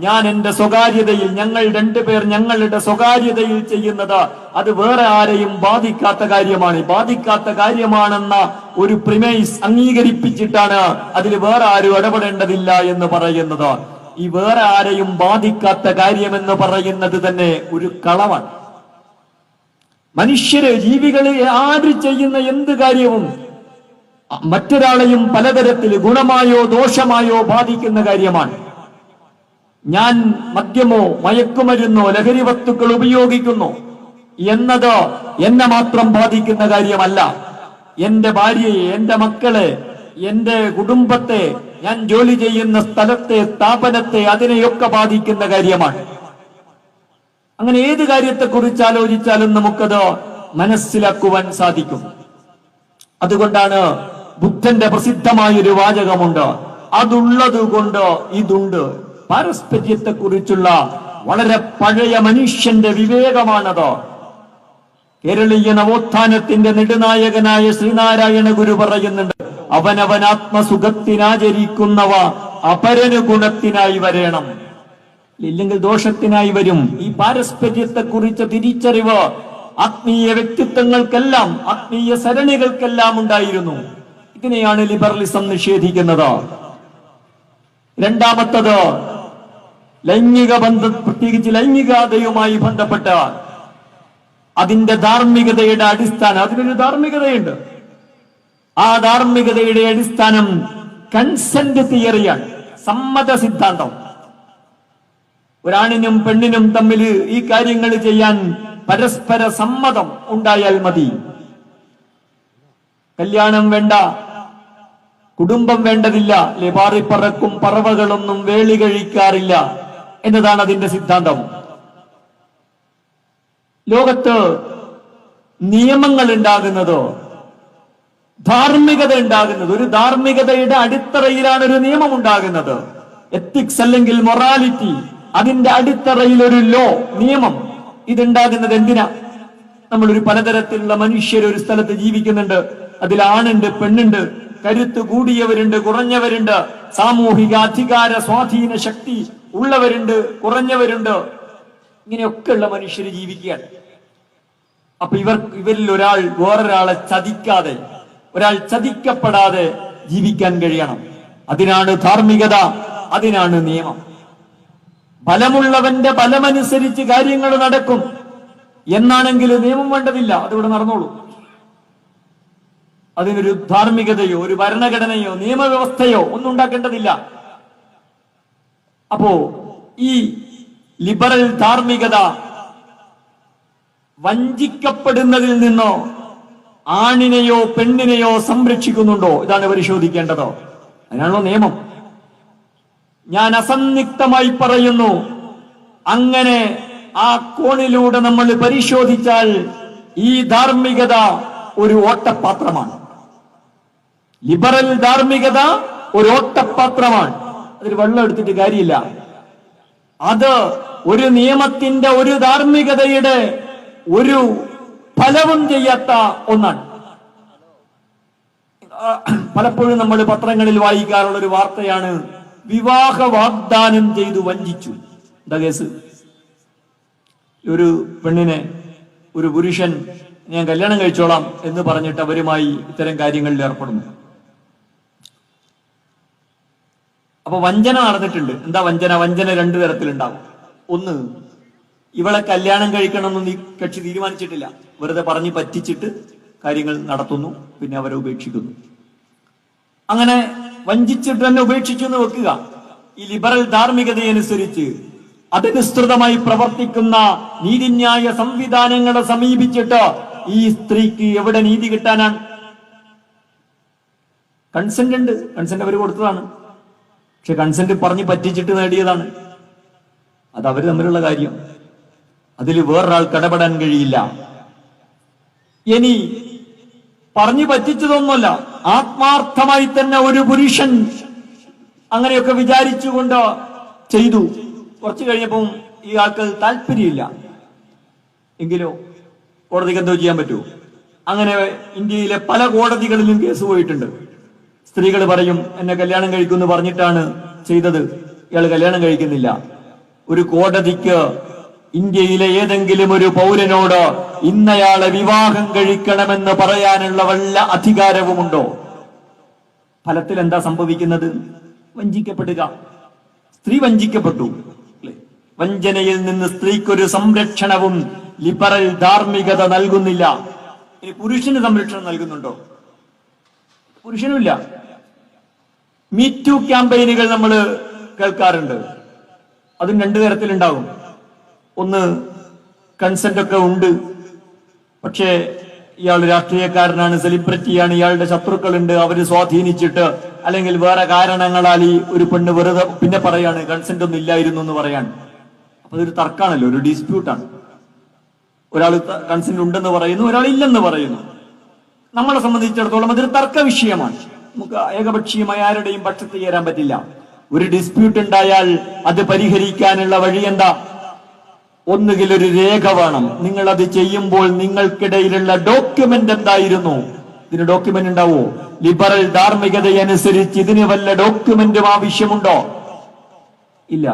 ഞാൻ എന്റെ സ്വകാര്യതയിൽ, ഞങ്ങൾ രണ്ടുപേർ ഞങ്ങളുടെ സ്വകാര്യതയിൽ ചെയ്യുന്നത് അത് വേറെ ആരെയും ബാധിക്കാത്ത കാര്യമാണ്. ബാധിക്കാത്ത കാര്യമാണെന്ന ഒരു പ്രിമൈസ് അംഗീകരിപ്പിച്ചിട്ടാണ് അതിൽ വേറെ ആരും ഇടപെടേണ്ടതില്ല എന്ന് പറയുന്നത്. ഈ വേറെ ആരെയും ബാധിക്കാത്ത കാര്യമെന്ന് പറയുന്നത് തന്നെ ഒരു കളവാണ്. മനുഷ്യര്, ജീവികള് ആര് ചെയ്യുന്ന എന്ത് കാര്യവും മറ്റൊരാളെയും പലതരത്തിൽ ഗുണമായോ ദോഷമായോ ബാധിക്കുന്ന കാര്യമാണ്. ഞാൻ മദ്യമോ മയക്കുമരുന്നോ ലഹരി വസ്തുക്കൾ ഉപയോഗിക്കുന്നു എന്നത് എന്നെ മാത്രം ബാധിക്കുന്ന കാര്യമല്ല. എന്റെ ഭാര്യയെ, എന്റെ മക്കളെ, എന്റെ കുടുംബത്തെ, ഞാൻ ജോലി ചെയ്യുന്ന സ്ഥലത്തെ, സ്ഥാപനത്തെ, അതിനെയൊക്കെ ബാധിക്കുന്ന കാര്യമാണ്. അങ്ങനെ ഏത് കാര്യത്തെക്കുറിച്ച് ആലോചിച്ചാലും നമുക്കത് മനസ്സിലാക്കുവാൻ സാധിക്കും. അതുകൊണ്ടാണ് ബുദ്ധന്റെ പ്രസിദ്ധമായൊരു വാചകമുണ്ട്, അതുള്ളത് കൊണ്ട് ഇതുണ്ട്. പാരസ്പര്യത്തെക്കുറിച്ചുള്ള വളരെ പഴയ മനുഷ്യന്റെ വിവേകമാണത്. കേരളീയ നവോത്ഥാനത്തിന്റെ നെടുനായകനായ ശ്രീനാരായണ ഗുരു പറയുന്നുണ്ട്, അവനവൻ ആത്മസുഖത്തിനാചരിക്കുന്നവ അപരനു ഗുണത്തിനായി വരേണം, ഇല്ലെങ്കിൽ ദോഷത്തിനായി വരും. ഈ പാരസ്പര്യത്തെക്കുറിച്ച് തിരിച്ചറിവ് ആത്മീയ വ്യക്തിത്വങ്ങൾക്കെല്ലാം, ആത്മീയ സരണികൾക്കെല്ലാം ഉണ്ടായിരുന്നു. ഇതിനെയാണ് ലിബറലിസം നിഷേധിക്കുന്നത്. രണ്ടാമത്തത് ലൈംഗിക ബന്ധം, പ്രത്യേകിച്ച് ലൈംഗികതയുമായി ബന്ധപ്പെട്ട അതിന്റെ ധാർമ്മികതയുടെ അടിസ്ഥാനം. അതിനൊരു ധാർമ്മികതയുണ്ട്. ആ ധാർമ്മികതയുടെ അടിസ്ഥാനം കൺസെന്റ് തിയറിയാണ്, സമ്മത സിദ്ധാന്തം. ഒരാണിനും പെണ്ണിനും തമ്മിൽ ഈ കാര്യങ്ങൾ ചെയ്യാൻ പരസ്പര സമ്മതം ഉണ്ടായാൽ മതി. കല്യാണം വേണ്ട, കുടുംബം വേണ്ടതില്ല, പാറിപ്പറക്കും പറവകളൊന്നും വേളി കഴിക്കാറില്ല എന്നതാണ് അതിന്റെ സിദ്ധാന്തം. ലോകത്ത് നിയമങ്ങൾ ഉണ്ടാകുന്നത്, ധാർമ്മികത ഉണ്ടാകുന്നത്, ഒരു ധാർമ്മികതയുടെ അടിത്തറയിലാണ് ഒരു നിയമം ഉണ്ടാകുന്നത്. എത്തിക്സ് അല്ലെങ്കിൽ മൊറാലിറ്റി, അതിന്റെ അടിത്തറയിൽ ഒരു ലോ, നിയമം, ഇതുണ്ടാകുന്നത് എന്തിനാ? നമ്മളൊരു പലതരത്തിലുള്ള മനുഷ്യർ ഒരു സ്ഥലത്ത് ജീവിക്കുന്നുണ്ട്. അതിൽ ആണുണ്ട്, പെണ്ണുണ്ട്, കരുത്ത് കൂടിയവരുണ്ട്, കുറഞ്ഞവരുണ്ട്, സാമൂഹിക അധികാര സ്വാധീന ശക്തി ഉള്ളവരുണ്ട്, കുറഞ്ഞവരുണ്ട്. ഇങ്ങനെയൊക്കെയുള്ള മനുഷ്യർ ജീവിക്കുകയാണ്. അപ്പൊ ഇവരിൽ ഒരാൾ വേറൊരാളെ ചതിക്കാതെ, ഒരാൾ ചതിക്കപ്പെടാതെ ജീവിക്കാൻ കഴിയണം. അതിനാണ് ധാർമ്മികത, അതിനാണ് നിയമം. ബലമുള്ളവന്റെ ബലമനുസരിച്ച് കാര്യങ്ങൾ നടക്കും എന്നാണെങ്കിൽ നിയമം വേണ്ടതില്ല, അതിവിടെ നടന്നോളൂ. അതിനൊരു ധാർമ്മികതയോ ഒരു ഭരണഘടനയോ നിയമവ്യവസ്ഥയോ ഒന്നും ഉണ്ടാക്കേണ്ടതില്ല. അപ്പോ ഈ ലിബറൽ ധാർമ്മികത വഞ്ചിക്കപ്പെടുന്നതിൽ നിന്നോ ആണിനെയോ പെണ്ണിനെയോ സംരക്ഷിക്കുന്നുണ്ടോ? ഇതാണ് പരിശോധിക്കേണ്ടത്. അതിനാണല്ലോ നിയമം. ഞാൻ അസന്നിഗ്ധമായി പറയുന്നു, അങ്ങനെ ആ കോണിലൂടെ നമ്മൾ പരിശോധിച്ചാൽ ഈ ധാർമ്മികത ഒരു ഓട്ടപാത്രമാണ്. ലിബറൽ ധാർമ്മികത ഒരു ഓട്ടപാത്രമാണ്. അതിൽ വെള്ളം എടുത്തിട്ട് കാര്യമില്ല. അത് ഒരു നിയമത്തിന്റെ, ഒരു ധാർമ്മികതയുടെ ഒരു ഫലവും ചെയ്യാത്ത ഒന്നാണ്. പലപ്പോഴും നമ്മൾ പത്രങ്ങളിൽ വായിക്കാറുള്ള ഒരു വാർത്തയാണ്, വിവാഹ വാഗ്ദാനം ചെയ്തു വഞ്ചിച്ചു. എന്താ കേസ്? ഒരു പെണ്ണിനെ ഒരു പുരുഷൻ ഞാൻ കല്യാണം കഴിച്ചോളാം എന്ന് പറഞ്ഞിട്ട് അവരുമായി ഇത്തരം കാര്യങ്ങളിൽ ഏർപ്പെടുന്നു. അപ്പൊ വഞ്ചന നടന്നിട്ടുണ്ട്. എന്താ വഞ്ചന? വഞ്ചന രണ്ടു തരത്തിലുണ്ടാകും. ഒന്ന്, ഇവളെ കല്യാണം കഴിക്കണമെന്ന് ഈ കക്ഷി തീരുമാനിച്ചിട്ടില്ല, വെറുതെ പറഞ്ഞ് പറ്റിച്ചിട്ട് കാര്യങ്ങൾ നടത്തുന്നു, പിന്നെ അവരെ ഉപേക്ഷിക്കുന്നു. അങ്ങനെ വഞ്ചിച്ചിട്ട് തന്നെ ഉപേക്ഷിച്ചു എന്ന് വെക്കുക. ഈ ലിബറൽ ധാർമ്മികതയനുസരിച്ച് അതിനിസ്തൃതമായി പ്രവർത്തിക്കുന്ന നീതിന്യായ സംവിധാനങ്ങളെ സമീപിച്ചിട്ട് ഈ സ്ത്രീക്ക് എവിടെ നീതി കിട്ടാനാണ്? കൺസെന്റ് ഉണ്ട്, കൺസെന്റ് അവർ കൊടുത്തതാണ്. പക്ഷെ കൺസെന്റ് പറഞ്ഞ് പറ്റിച്ചിട്ട് നേടിയതാണ്. അത് അവർ തമ്മിലുള്ള കാര്യം, അതിൽ വേറൊരാൾക്ക് ഇടപെടാൻ കഴിയില്ല. ഇനി പറഞ്ഞു പറ്റിച്ചതൊന്നുമല്ല, ആത്മാർത്ഥമായി തന്നെ ഒരു പുരുഷൻ അങ്ങനെയൊക്കെ വിചാരിച്ചുകൊണ്ട് ചെയ്തു. കുറച്ചു കഴിഞ്ഞപ്പം ഈ ആൾക്ക് താല്പര്യമില്ല. എങ്കിലോ കോടതിക്ക് എന്തോ ചെയ്യാൻ പറ്റുമോ? അങ്ങനെ ഇന്ത്യയിലെ പല കോടതികളിലും കേസ് പോയിട്ടുണ്ട്. സ്ത്രീകൾ പറയും എന്നെ കല്യാണം കഴിക്കുമെന്ന് പറഞ്ഞിട്ടാണ് ചെയ്തത്, ഇയാൾ കല്യാണം കഴിക്കുന്നില്ല. ഒരു കോടതിക്ക് ഇന്ത്യയിലെ ഏതെങ്കിലും ഒരു പൗരനോട് ഇന്നയാളെ വിവാഹം കഴിക്കണമെന്ന് പറയാനുള്ള വല്ല അധികാരവുമുണ്ടോ? ഫലത്തിൽ എന്താ സംഭവിക്കുന്നത്? വഞ്ചിക്കപ്പെടുക. സ്ത്രീ വഞ്ചിക്കപ്പെട്ടു. വഞ്ചനയിൽ നിന്ന് സ്ത്രീക്കൊരു സംരക്ഷണവും ലിബറൽ ധാർമ്മികത നൽകുന്നില്ല. ഇനി പുരുഷന് സംരക്ഷണം നൽകുന്നുണ്ടോ? പുരുഷനുമില്ല. മീറ്റു ക്യാമ്പയിനുകൾ നമ്മൾ കേൾക്കാറുണ്ട്. അതും രണ്ടു തരത്തിലുണ്ടാകും. ഒന്ന്, കൺസെന്റ് ഒക്കെ ഉണ്ട്, പക്ഷേ ഇയാൾ രാഷ്ട്രീയക്കാരനാണ്, സെലിബ്രിറ്റിയാണ്, ഇയാളുടെ ശത്രുക്കളുണ്ട്, അവര് സ്വാധീനിച്ചിട്ട് അല്ലെങ്കിൽ വേറെ കാരണങ്ങളാൽ ഈ ഒരു പെണ്ണ് വെറുതെ പിന്നെ പറയാണ് കൺസെന്റ് ഒന്നും ഇല്ലായിരുന്നു എന്ന് പറയാൻ. അപ്പൊ അതൊരു തർക്കമാണല്ലോ, ഒരു ഡിസ്പ്യൂട്ടാണ്. ഒരാൾ കൺസെന്റ് ഉണ്ടെന്ന് പറയുന്നു, ഒരാൾ ഇല്ലെന്ന് പറയുന്നു. നമ്മളെ സംബന്ധിച്ചിടത്തോളം അതൊരു തർക്ക വിഷയമാണ്. നമുക്ക് ഏകപക്ഷീയമായ ആരുടെയും പക്ഷത്ത് ചേരാൻ പറ്റില്ല. ഒരു ഡിസ്പ്യൂട്ട് ഉണ്ടായാൽ അത് പരിഹരിക്കാനുള്ള വഴി എന്താ? ഒന്നുകിൽ ഒരു രേഖ വേണം. നിങ്ങൾ അത് ചെയ്യുമ്പോൾ നിങ്ങൾക്കിടയിലുള്ള ഡോക്യുമെന്റ് എന്തായിരുന്നു? ഇതിന് ഡോക്യുമെന്റ് ഉണ്ടാവോ? ലിബറൽ ധാർമ്മികതയനുസരിച്ച് ഇതിന് വല്ല ഡോക്യുമെന്റും ആവശ്യമുണ്ടോ? ഇല്ല.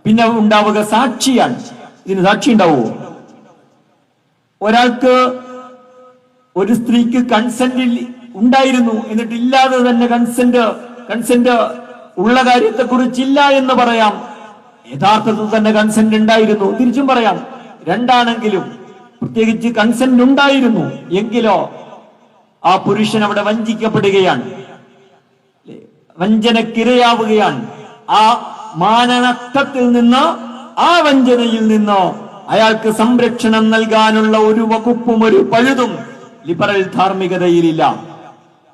പിന്നെ ഉണ്ടാവുക സാക്ഷിയാണ്. ഇതിന് സാക്ഷി ഉണ്ടാവോ? ഒരാൾക്ക്, ഒരു സ്ത്രീക്ക് കൺസെന്റ് ഉണ്ടായിരുന്നു, എന്നിട്ട് ഇല്ലാതെ തന്നെ കൺസെന്റ് ഉള്ള കാര്യത്തെ കുറിച്ചില്ല എന്ന് പറയാം. യഥാർത്ഥത്തിൽ തന്നെ കൺസെന്റ് ഉണ്ടായിരുന്നു, തിരിച്ചും പറയാം. രണ്ടാണെങ്കിലും പ്രത്യേകിച്ച് കൺസെന്റ് ഉണ്ടായിരുന്നു എങ്കിലോ ആ പുരുഷൻ അവിടെ വഞ്ചിക്കപ്പെടുകയാണ്, വഞ്ചനക്കിരയാവുകയാണ്. ആ മാനനഷ്ടത്തിൽ നിന്ന്, ആ വഞ്ചനയിൽ നിന്നോ അയാൾക്ക് സംരക്ഷണം നൽകാനുള്ള ഒരു വകുപ്പും ഒരു പഴുതും ലിബറൽ ധാർമ്മികതയിലില്ല.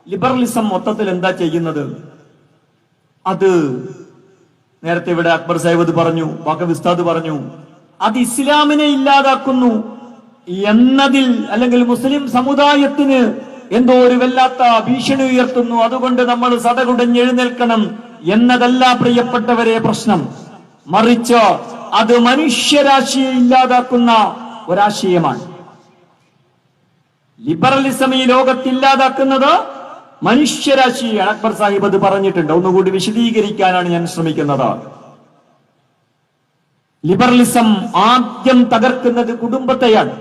ലിബറലിസം മൊത്തത്തിൽ എന്താ ചെയ്യുന്നത്? അത് നേരത്തെ ഇവിടെ അക്ബർ സാഹിബ് പറഞ്ഞു, വാക്കബ് ഉസ്താദ് പറഞ്ഞു, അത് ഇസ്ലാമിനെ ഇല്ലാതാക്കുന്നു എന്നതിൽ, അല്ലെങ്കിൽ മുസ്ലിം സമുദായത്തിന് എന്തോ ഒരു വല്ലാത്ത ഭീഷണി ഉയർത്തുന്നു, അതുകൊണ്ട് നമ്മൾ സടകുടഞ്ഞെഴുന്നേൽക്കണം എന്നതല്ല പ്രിയപ്പെട്ടവരെ പ്രശ്നം. മറിച്ച് അത് മനുഷ്യരാശിയെ ഇല്ലാതാക്കുന്ന ഒരാശയമാണ്. ലിബറലിസം ഈ ലോകത്തില്ലാതാക്കുന്നത് മനുഷ്യരാശിയാണ്. അക്ബർ സാഹിബ് അത് പറഞ്ഞിട്ടുണ്ട്. ഒന്നുകൂടി വിശദീകരിക്കാനാണ് ഞാൻ ശ്രമിക്കുന്നത്. ലിബറലിസം ആദ്യം കുടുംബത്തെയാണ്.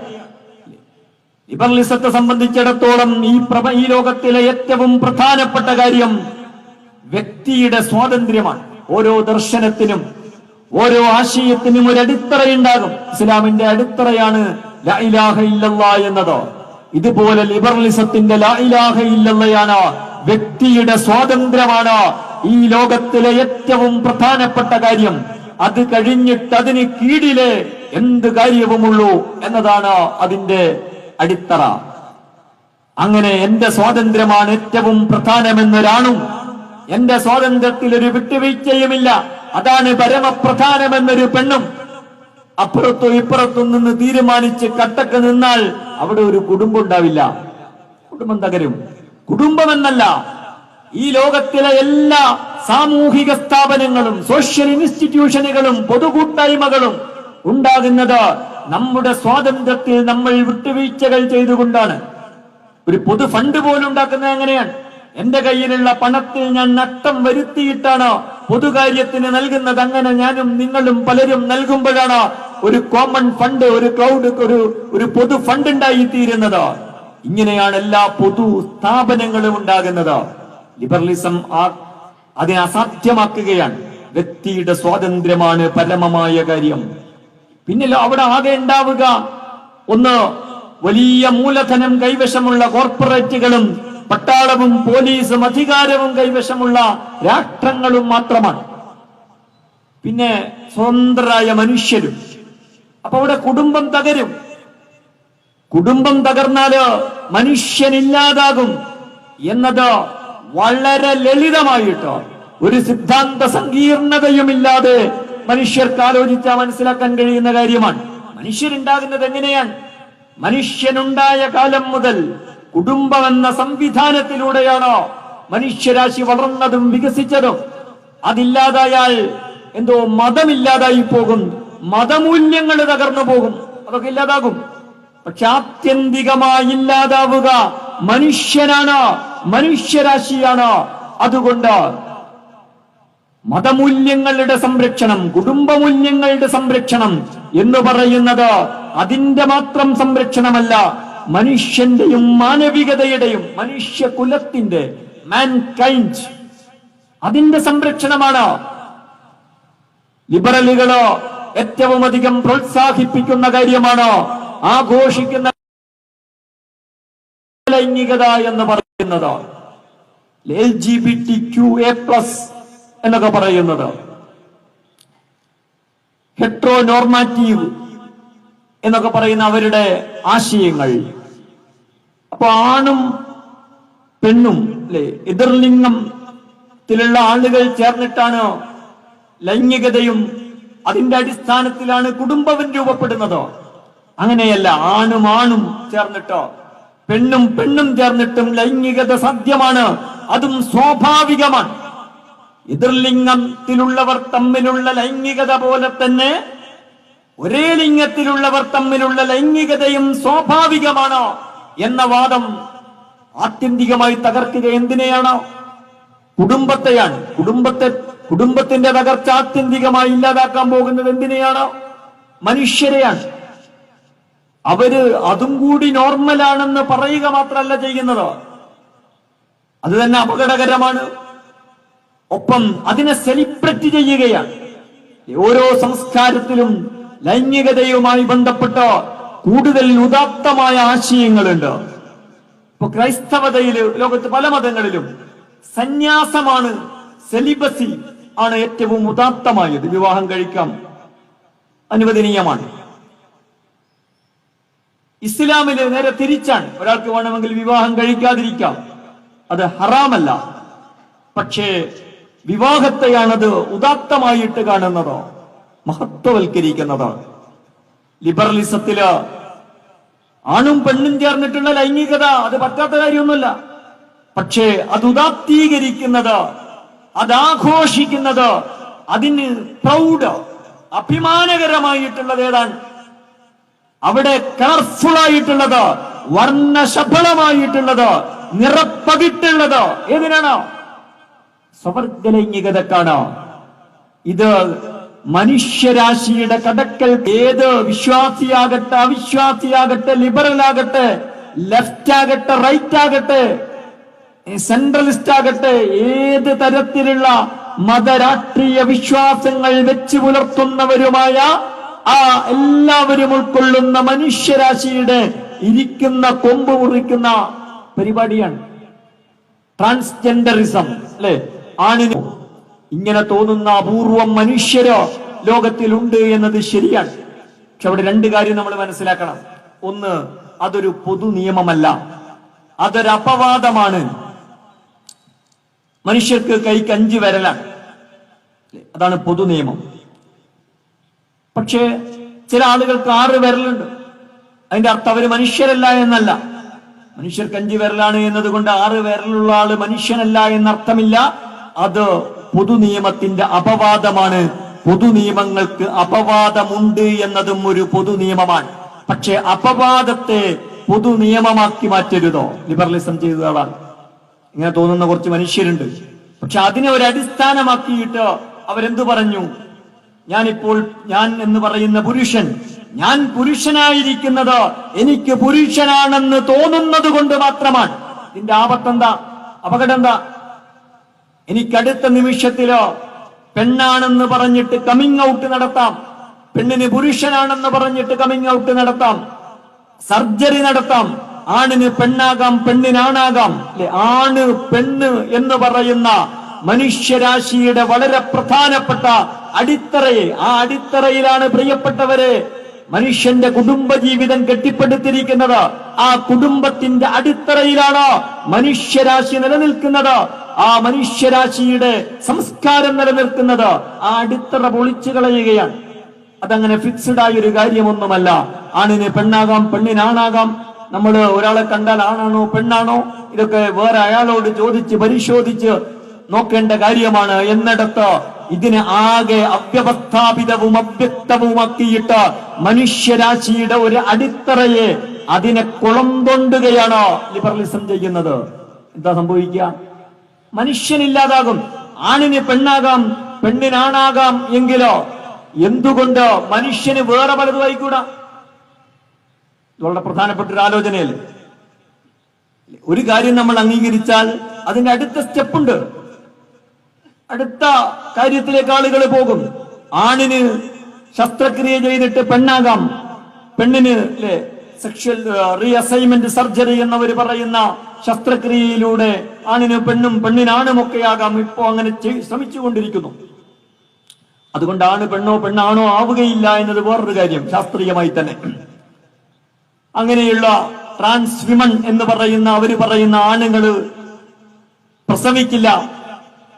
ലിബറലിസത്തെ സംബന്ധിച്ചിടത്തോളം ഈ ലോകത്തിലെ ഏറ്റവും പ്രധാനപ്പെട്ട കാര്യം വ്യക്തിയുടെ സ്വാതന്ത്ര്യമാണ്. ഓരോ ദർശനത്തിനും, ഓരോ ആശയത്തിനും ഒരു അടിത്തറയുണ്ടാകും. ഇസ്ലാമിന്റെ അടിത്തറയാണ് ലാ ഇലാഹ ഇല്ലല്ലാഹ് എന്നത്. ഇതുപോലെ ലിബറലിസത്തിന്റെ ലാ ഇലാഹ ഇല്ലല്ലാഹയാണ് വ്യക്തിയുടെ സ്വാതന്ത്ര്യമാണ് ഈ ലോകത്തിലെ ഏറ്റവും പ്രധാനപ്പെട്ട കാര്യം. അത് കഴിഞ്ഞിട്ട് അതിന് കീഴിലെ എന്ത് കാര്യവുമുള്ളൂ എന്നതാണ് അതിന്റെ അടിത്തറ. അങ്ങനെ എന്റെ സ്വാതന്ത്ര്യമാണ് ഏറ്റവും പ്രധാനമെന്നൊരാണും എന്റെ സ്വാതന്ത്ര്യത്തിൽ ഒരു വിട്ടുവീഴ്ചയുമില്ല, അതാണ് പരമപ്രധാനമെന്നൊരു പെണ്ണും അപ്പുറത്തും ഇപ്പുറത്തും നിന്ന് തീരുമാനിച്ച് കട്ടക്ക് നിന്നാൽ അവിടെ ഒരു കുടുംബം ഉണ്ടാവില്ല. കുടുംബം തകരും. കുടുംബമെന്നല്ല, ഈ ലോകത്തിലെ എല്ലാ സാമൂഹിക സ്ഥാപനങ്ങളും, സോഷ്യൽ ഇൻസ്റ്റിറ്റ്യൂഷനുകളും, പൊതുകൂട്ടായ്മകളും ഉണ്ടാകുന്നത് നമ്മുടെ സ്വാതന്ത്ര്യത്തിൽ നമ്മൾ വിട്ടുവീഴ്ചകൾ ചെയ്തുകൊണ്ടാണ്. ഒരു പൊതു ഫണ്ട് പോലും ഉണ്ടാക്കുന്നത് അങ്ങനെയാണ്. എന്റെ കയ്യിലുള്ള പണത്തിൽ ഞാൻ നഷ്ടം വരുത്തിയിട്ടാണ് പൊതുകാര്യത്തിന് നൽകുന്നത്. അങ്ങനെ ഞാനും നിങ്ങളും പലരും നൽകുമ്പോഴാണ് ഒരു കോമൺ ഫണ്ട്, ഒരു ക്ലൗഡ്, ഒരു പൊതു ഫണ്ട് ഉണ്ടായിത്തീരുന്നത്. ഇങ്ങനെയാണ് എല്ലാ പൊതു സ്ഥാപനങ്ങളും ഉണ്ടാകുന്നത്. ലിബറലിസം അതിനെ അസാധ്യമാക്കുകയാണ്. വ്യക്തിയുടെ സ്വാതന്ത്ര്യമാണ് പരമമായ കാര്യം. പിന്നെ അവിടെ ആകെ ഉണ്ടാവുക ഒന്ന്, വലിയ മൂലധനം കൈവശമുള്ള കോർപ്പറേറ്റുകളും പട്ടാളവും പോലീസും അധികാരവും കൈവശമുള്ള രാഷ്ട്രങ്ങളും മാത്രമാണ്. പിന്നെ സ്വതന്ത്രരായ മനുഷ്യരും. അപ്പൊ അവിടെ കുടുംബം തകരും. കുടുംബം തകർന്നാല് മനുഷ്യനില്ലാതാകും എന്നത് വളരെ ലളിതമായിട്ടോ ഒരു സിദ്ധാന്ത സങ്കീർണതയുമില്ലാതെ മനുഷ്യർക്ക് ആലോചിച്ചാൽ മനസ്സിലാക്കാൻ കഴിയുന്ന കാര്യമാണ്. മനുഷ്യരുണ്ടാകുന്നത് എങ്ങനെയാണ്? മനുഷ്യനുണ്ടായ കാലം മുതൽ കുടുംബം എന്ന സംവിധാനത്തിലൂടെയാണോ മനുഷ്യരാശി വളർന്നതും വികസിച്ചതും? അതില്ലാതായാൽ എന്തോ മതമില്ലാതായി പോകും, മതമൂല്യങ്ങൾ തകർന്നു പോകും, അതൊക്കെ ഇല്ലാതാകും. പക്ഷെ ആത്യന്തികമായി ഇല്ലാതാവുക മനുഷ്യനാണ്, മനുഷ്യരാശിയാണ്. അതുകൊണ്ട് മതമൂല്യങ്ങളുടെ സംരക്ഷണം, കുടുംബമൂല്യങ്ങളുടെ സംരക്ഷണം എന്ന് പറയുന്നത് അതിന്റെ മാത്രം സംരക്ഷണമല്ല, മനുഷ്യന്റെയും മാനവികതയുടെയും മനുഷ്യകുലത്തിന്റെ മാൻകൈൻഡ് അതിന്റെ സംരക്ഷണമാണ്. ലിബറലുകളോ ഏറ്റവും അധികം പ്രോത്സാഹിപ്പിക്കുന്ന കാര്യമാണ്, ആഘോഷിക്കുന്ന ലൈംഗികത എന്ന് പറയുന്നത്, LGBTQA+ എന്നൊക്കെ പറയുന്നത്, ഹെട്രോനോർമാറ്റീവ് എന്നൊക്കെ പറയുന്ന അവരുടെ ആശയങ്ങൾ. അപ്പൊ ആണും പെണ്ണും അല്ലെ, എതിർലിംഗത്തിലുള്ള ആളുകൾ ചേർന്നിട്ടാണ് ലൈംഗികതയും അതിന്റെ അടിസ്ഥാനത്തിലാണ് കുടുംബം രൂപപ്പെടുന്നത്. അങ്ങനെയല്ല, ആണും ആണും ചേർന്നിട്ടോ പെണ്ണും പെണ്ണും ചേർന്നിട്ടും ലൈംഗികത സാധ്യമാണ്, അതും സ്വാഭാവികമാണ്. എതിർലിംഗത്തിലുള്ളവർ തമ്മിലുള്ള ലൈംഗികത പോലെ തന്നെ ഒരേ ലിംഗത്തിലുള്ളവർ തമ്മിലുള്ള ലൈംഗികതയും സ്വാഭാവികമാണ് എന്ന വാദം ആത്യന്തികമായി തകർക്കുക എന്തിനെയാണ്? കുടുംബത്തെയാണ്. കുടുംബത്തിന്റെ തകർച്ച ആത്യന്തികമായി ഇല്ലാതാക്കാൻ പോകുന്നത് എന്തിനെയാണ്? മനുഷ്യരെയാണ്. അവര് അതും കൂടി നോർമലാണെന്ന് പറയുക മാത്രമല്ല ചെയ്യുന്നത്, അത് തന്നെ അപകടകരമാണ്. ഒപ്പം അതിനെ സെലിബ്രേറ്റ് ചെയ്യുകയാണ്. ഓരോ സംസ്കാരത്തിലും ലൈംഗികതയുമായി ബന്ധപ്പെട്ട് കൂടുതൽ ഉദാത്തമായ ആശയങ്ങളുണ്ട്. ഇപ്പൊ ക്രൈസ്തവതയില്, ലോകത്ത് പല മതങ്ങളിലും സന്യാസമാണ്, സെലിബസി ആണ് ഏറ്റവും ഉദാത്തമായത്. വിവാഹം കഴിക്കാം, അനുവദനീയമാണ്. ഇസ്ലാമില് നേരെ തിരിച്ചാണ്, ഒരാൾക്ക് വേണമെങ്കിൽ വിവാഹം കഴിക്കാതിരിക്കാം, അത് ഹറാമല്ല. പക്ഷേ വിവാഹത്തെയാണത് ഉദാത്തമായിട്ട് കാണുന്നത്, മഹത്വവൽക്കരിക്കുന്നത്. ലിബറലിസത്തില് ആണും പെണ്ണും ചേർന്നിട്ടുള്ള ലൈംഗികത അത് പറ്റാത്ത കാര്യമൊന്നുമല്ല. പക്ഷേ അത് ഉദാത്തീകരിക്കുന്നത്, അതാഘോഷിക്കുന്നത്, അതിന് പ്രൗഡ് അഭിമാനകരമായിട്ടുള്ളത് ഏതാണ്? അവിടെ കളർഫുൾ ആയിട്ടുള്ളത്, വർണ്ണശബളമായിട്ടുള്ളത്, നിറപ്പകിട്ടുള്ളത് ഏതിനാണ്? സ്വർഗ ലൈംഗികതക്കാണ്. ഇത് മനുഷ്യരാശിയുടെ കടക്കൽ ഏത് വിശ്വാസിയാകട്ടെ അവിശ്വാസിയാകട്ടെ, ലിബറൽ ആകട്ടെ, ലെഫ്റ്റ് ആകട്ടെ, റൈറ്റ് ആകട്ടെ, സെൻട്രലിസ്റ്റ് ആകട്ടെ, ഏത് തരത്തിലുള്ള മതരാഷ്ട്രീയ വിശ്വാസങ്ങൾ വെച്ച് പുലർത്തുന്നവരുമായ ആ എല്ലാവരും ഉൾക്കൊള്ളുന്ന മനുഷ്യരാശിയുടെ ഇരിക്കുന്ന കൊമ്പ് മുറിക്കുന്ന പരിപാടിയാണ് ട്രാൻസ്ജെൻഡറിസം. അല്ലെ, ആണിന് ഇങ്ങനെ തോന്നുന്ന അപൂർവം മനുഷ്യരോ ലോകത്തിലുണ്ട് എന്നത് ശരിയാണ്. പക്ഷെ അവിടെ രണ്ട് കാര്യം നമ്മൾ മനസ്സിലാക്കണം. ഒന്ന്, അതൊരു പൊതു നിയമമല്ല, അതൊരു അപവാദമാണ്. മനുഷ്യർക്ക് കൈക്ക് 5 വിരലാണ്, അതാണ് പൊതു നിയമം. പക്ഷേ ചില ആളുകൾക്ക് 6 വിരലുണ്ട്. അതിന്റെ അർത്ഥം അവര് മനുഷ്യരല്ല എന്നല്ല. മനുഷ്യർക്ക് 5 വിരലാണ് എന്നതുകൊണ്ട് 6 വിരലുള്ള ആള് മനുഷ്യനല്ല എന്നർത്ഥമില്ല. അത് പൊതു നിയമത്തിന്റെ അപവാദമാണ്. പൊതു നിയമങ്ങൾക്ക് അപവാദമുണ്ട് എന്നതും ഒരു പൊതു നിയമമാണ്. പക്ഷെ അപവാദത്തെ പൊതു നിയമമാക്കി മാറ്റരുതോ? ലിബറലിസം ചെയ്ത ആളാണ് ഇങ്ങനെ തോന്നുന്ന കുറച്ച് മനുഷ്യരുണ്ട്. പക്ഷെ അതിനെ ഒരു അടിസ്ഥാനമാക്കിയിട്ട് അവരെന്തു പറഞ്ഞു? ഞാൻ എന്ന് പറയുന്ന പുരുഷൻ, ഞാൻ പുരുഷനായിരിക്കുന്നത് എനിക്ക് പുരുഷനാണെന്ന് തോന്നുന്നത് കൊണ്ട് മാത്രമാണ്. ഇതിന്റെ ആപത്തെന്താ? അപകടം എന്താ? എനിക്കടുത്ത നിമിഷത്തിലോ പെണ്ണാണെന്ന് പറഞ്ഞിട്ട് കമ്മിങ് ഔട്ട് നടത്താം, പെണ്ണിന് പുരുഷനാണെന്ന് പറഞ്ഞിട്ട് കമ്മിങ് ഔട്ട് നടത്താം, സർജറി നടത്താം. ആണിന് പെണ്ണാകാം, പെണ്ണിനാണാകാം. അല്ലെ, ആണ് പെണ്ണ് എന്ന് പറയുന്ന മനുഷ്യരാശിയുടെ വളരെ പ്രധാനപ്പെട്ട അടിത്തറയെ, ആ അടിത്തറയിലാണ് പ്രിയപ്പെട്ടവരെ മനുഷ്യന്റെ കുടുംബജീവിതം കെട്ടിപ്പടുത്തിരിക്കുന്നത്. ആ കുടുംബത്തിന്റെ അടിത്തറയിലാണ് മനുഷ്യരാശി നിലനിൽക്കുന്നത്. ആ മനുഷ്യരാശിയുടെ സംസ്കാരം നിലനിൽക്കുന്നത് ആ അടിത്തറ പൊളിച്ചു കളയുകയാണ്. അതങ്ങനെ ഫിക്സ്ഡ് ആയ ഒരു കാര്യമൊന്നുമല്ല. ആണിന് പെണ്ണാകാം, പെണ്ണിനാണാകാം. നമ്മൾ ഒരാളെ കണ്ടാൽ ആണാണോ പെണ്ണാണോ ഇതൊക്കെ വേറെ അയാളോട് ചോദിച്ച് പരിശോധിച്ച് നോക്കേണ്ട കാര്യമാണ്. എന്നിടത്ത് ഇതിനെ ആകെ അവ്യവസ്ഥാപിതവും അവ്യക്തവുമാക്കിയിട്ട് മനുഷ്യരാശിയുടെ ഒരു അടിത്തറയെ അതിനെ കുളം തൊണ്ടുകയാണ് ലിബറലിസം ചെയ്യുന്നത്. എന്താ സംഭവിക്കുക? മനുഷ്യനില്ലാതാകും. ആണിന് പെണ്ണാകാം, പെണ്ണിനാണാകാം. എങ്കിലോ എന്തുകൊണ്ട് മനുഷ്യന് വേറെ പലതും ആയിക്കൂടാ? വളരെ പ്രധാനപ്പെട്ട ഒരു ആലോചനയല്ലേ. ഒരു കാര്യം നമ്മൾ അംഗീകരിച്ചാൽ അതിന്റെ അടുത്ത സ്റ്റെപ്പുണ്ട്. അടുത്ത കാര്യത്തിലേക്ക് ആളുകൾ പോകും. ആണിന് ശസ്ത്രക്രിയ ചെയ്തിട്ട് പെണ്ണാകാം, പെണ്ണിന് അല്ലെ സെക്ഷൽ റീഅസൈൻമെന്റ് സർജറി എന്നവർ പറയുന്ന ശസ്ത്രക്രിയയിലൂടെ ആണിന് പെണ്ണും പെണ്ണിനാണും ഒക്കെ ആകാം. ഇപ്പോ അങ്ങനെ ശ്രമിച്ചുകൊണ്ടിരിക്കുന്നു. അതുകൊണ്ട് ആണ് പെണ്ണോ പെണ്ണാണോ ആവുകയില്ല എന്നത് വേറൊരു കാര്യം, ശാസ്ത്രീയമായി തന്നെ. അങ്ങനെയുള്ള ട്രാൻസ് വിമൺ എന്ന് പറയുന്ന അവര് പറയുന്ന ആണുങ്ങള് പ്രസവിക്കില്ല,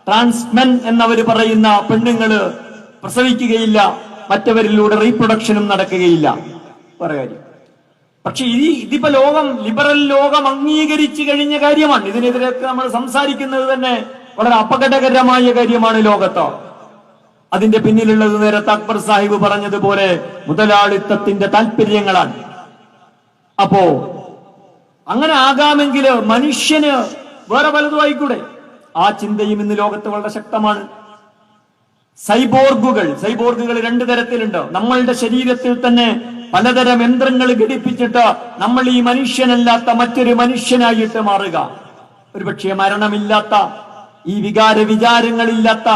ട്രാൻസ്മെൻ എന്നവര് പറയുന്ന പെണ്ണുങ്ങള് പ്രസവിക്കുകയില്ല, മറ്റവരിലൂടെ റീപ്രൊഡക്ഷനും നടക്കുകയില്ല. വേറെ കാര്യം. പക്ഷെ ഇതിപ്പോ ലോകം, ലിബറൽ ലോകം അംഗീകരിച്ചു കഴിഞ്ഞ കാര്യമാണ്. ഇതിനെതിരെയൊക്കെ നമ്മൾ സംസാരിക്കുന്നത് തന്നെ വളരെ അപകടകരമായ കാര്യമാണ് ലോകത്ത്. അതിന്റെ പിന്നിലുള്ളത് നേരത്തെ അക്ബർ സാഹിബ് പറഞ്ഞതുപോലെ മുതലാളിത്തത്തിന്റെ താല്പര്യങ്ങളാണ്. അപ്പോ അങ്ങനെ ആകാമെങ്കിൽ മനുഷ്യന് വേറെ പലതും ആയിക്കൂടെ? ആ ചിന്തയും ഇന്ന് ലോകത്ത് വളരെ ശക്തമാണ്. സൈബോർഗുകൾ രണ്ടു തരത്തിലുണ്ട്. നമ്മളുടെ ശരീരത്തിൽ തന്നെ പലതരം യന്ത്രങ്ങൾ ഘടിപ്പിച്ചിട്ട് നമ്മൾ ഈ മനുഷ്യനല്ലാത്ത മറ്റൊരു മനുഷ്യനായിട്ട് മാറുക. ഒരുപക്ഷെ മരണമില്ലാത്ത, ഈ വിചാരങ്ങളില്ലാത്ത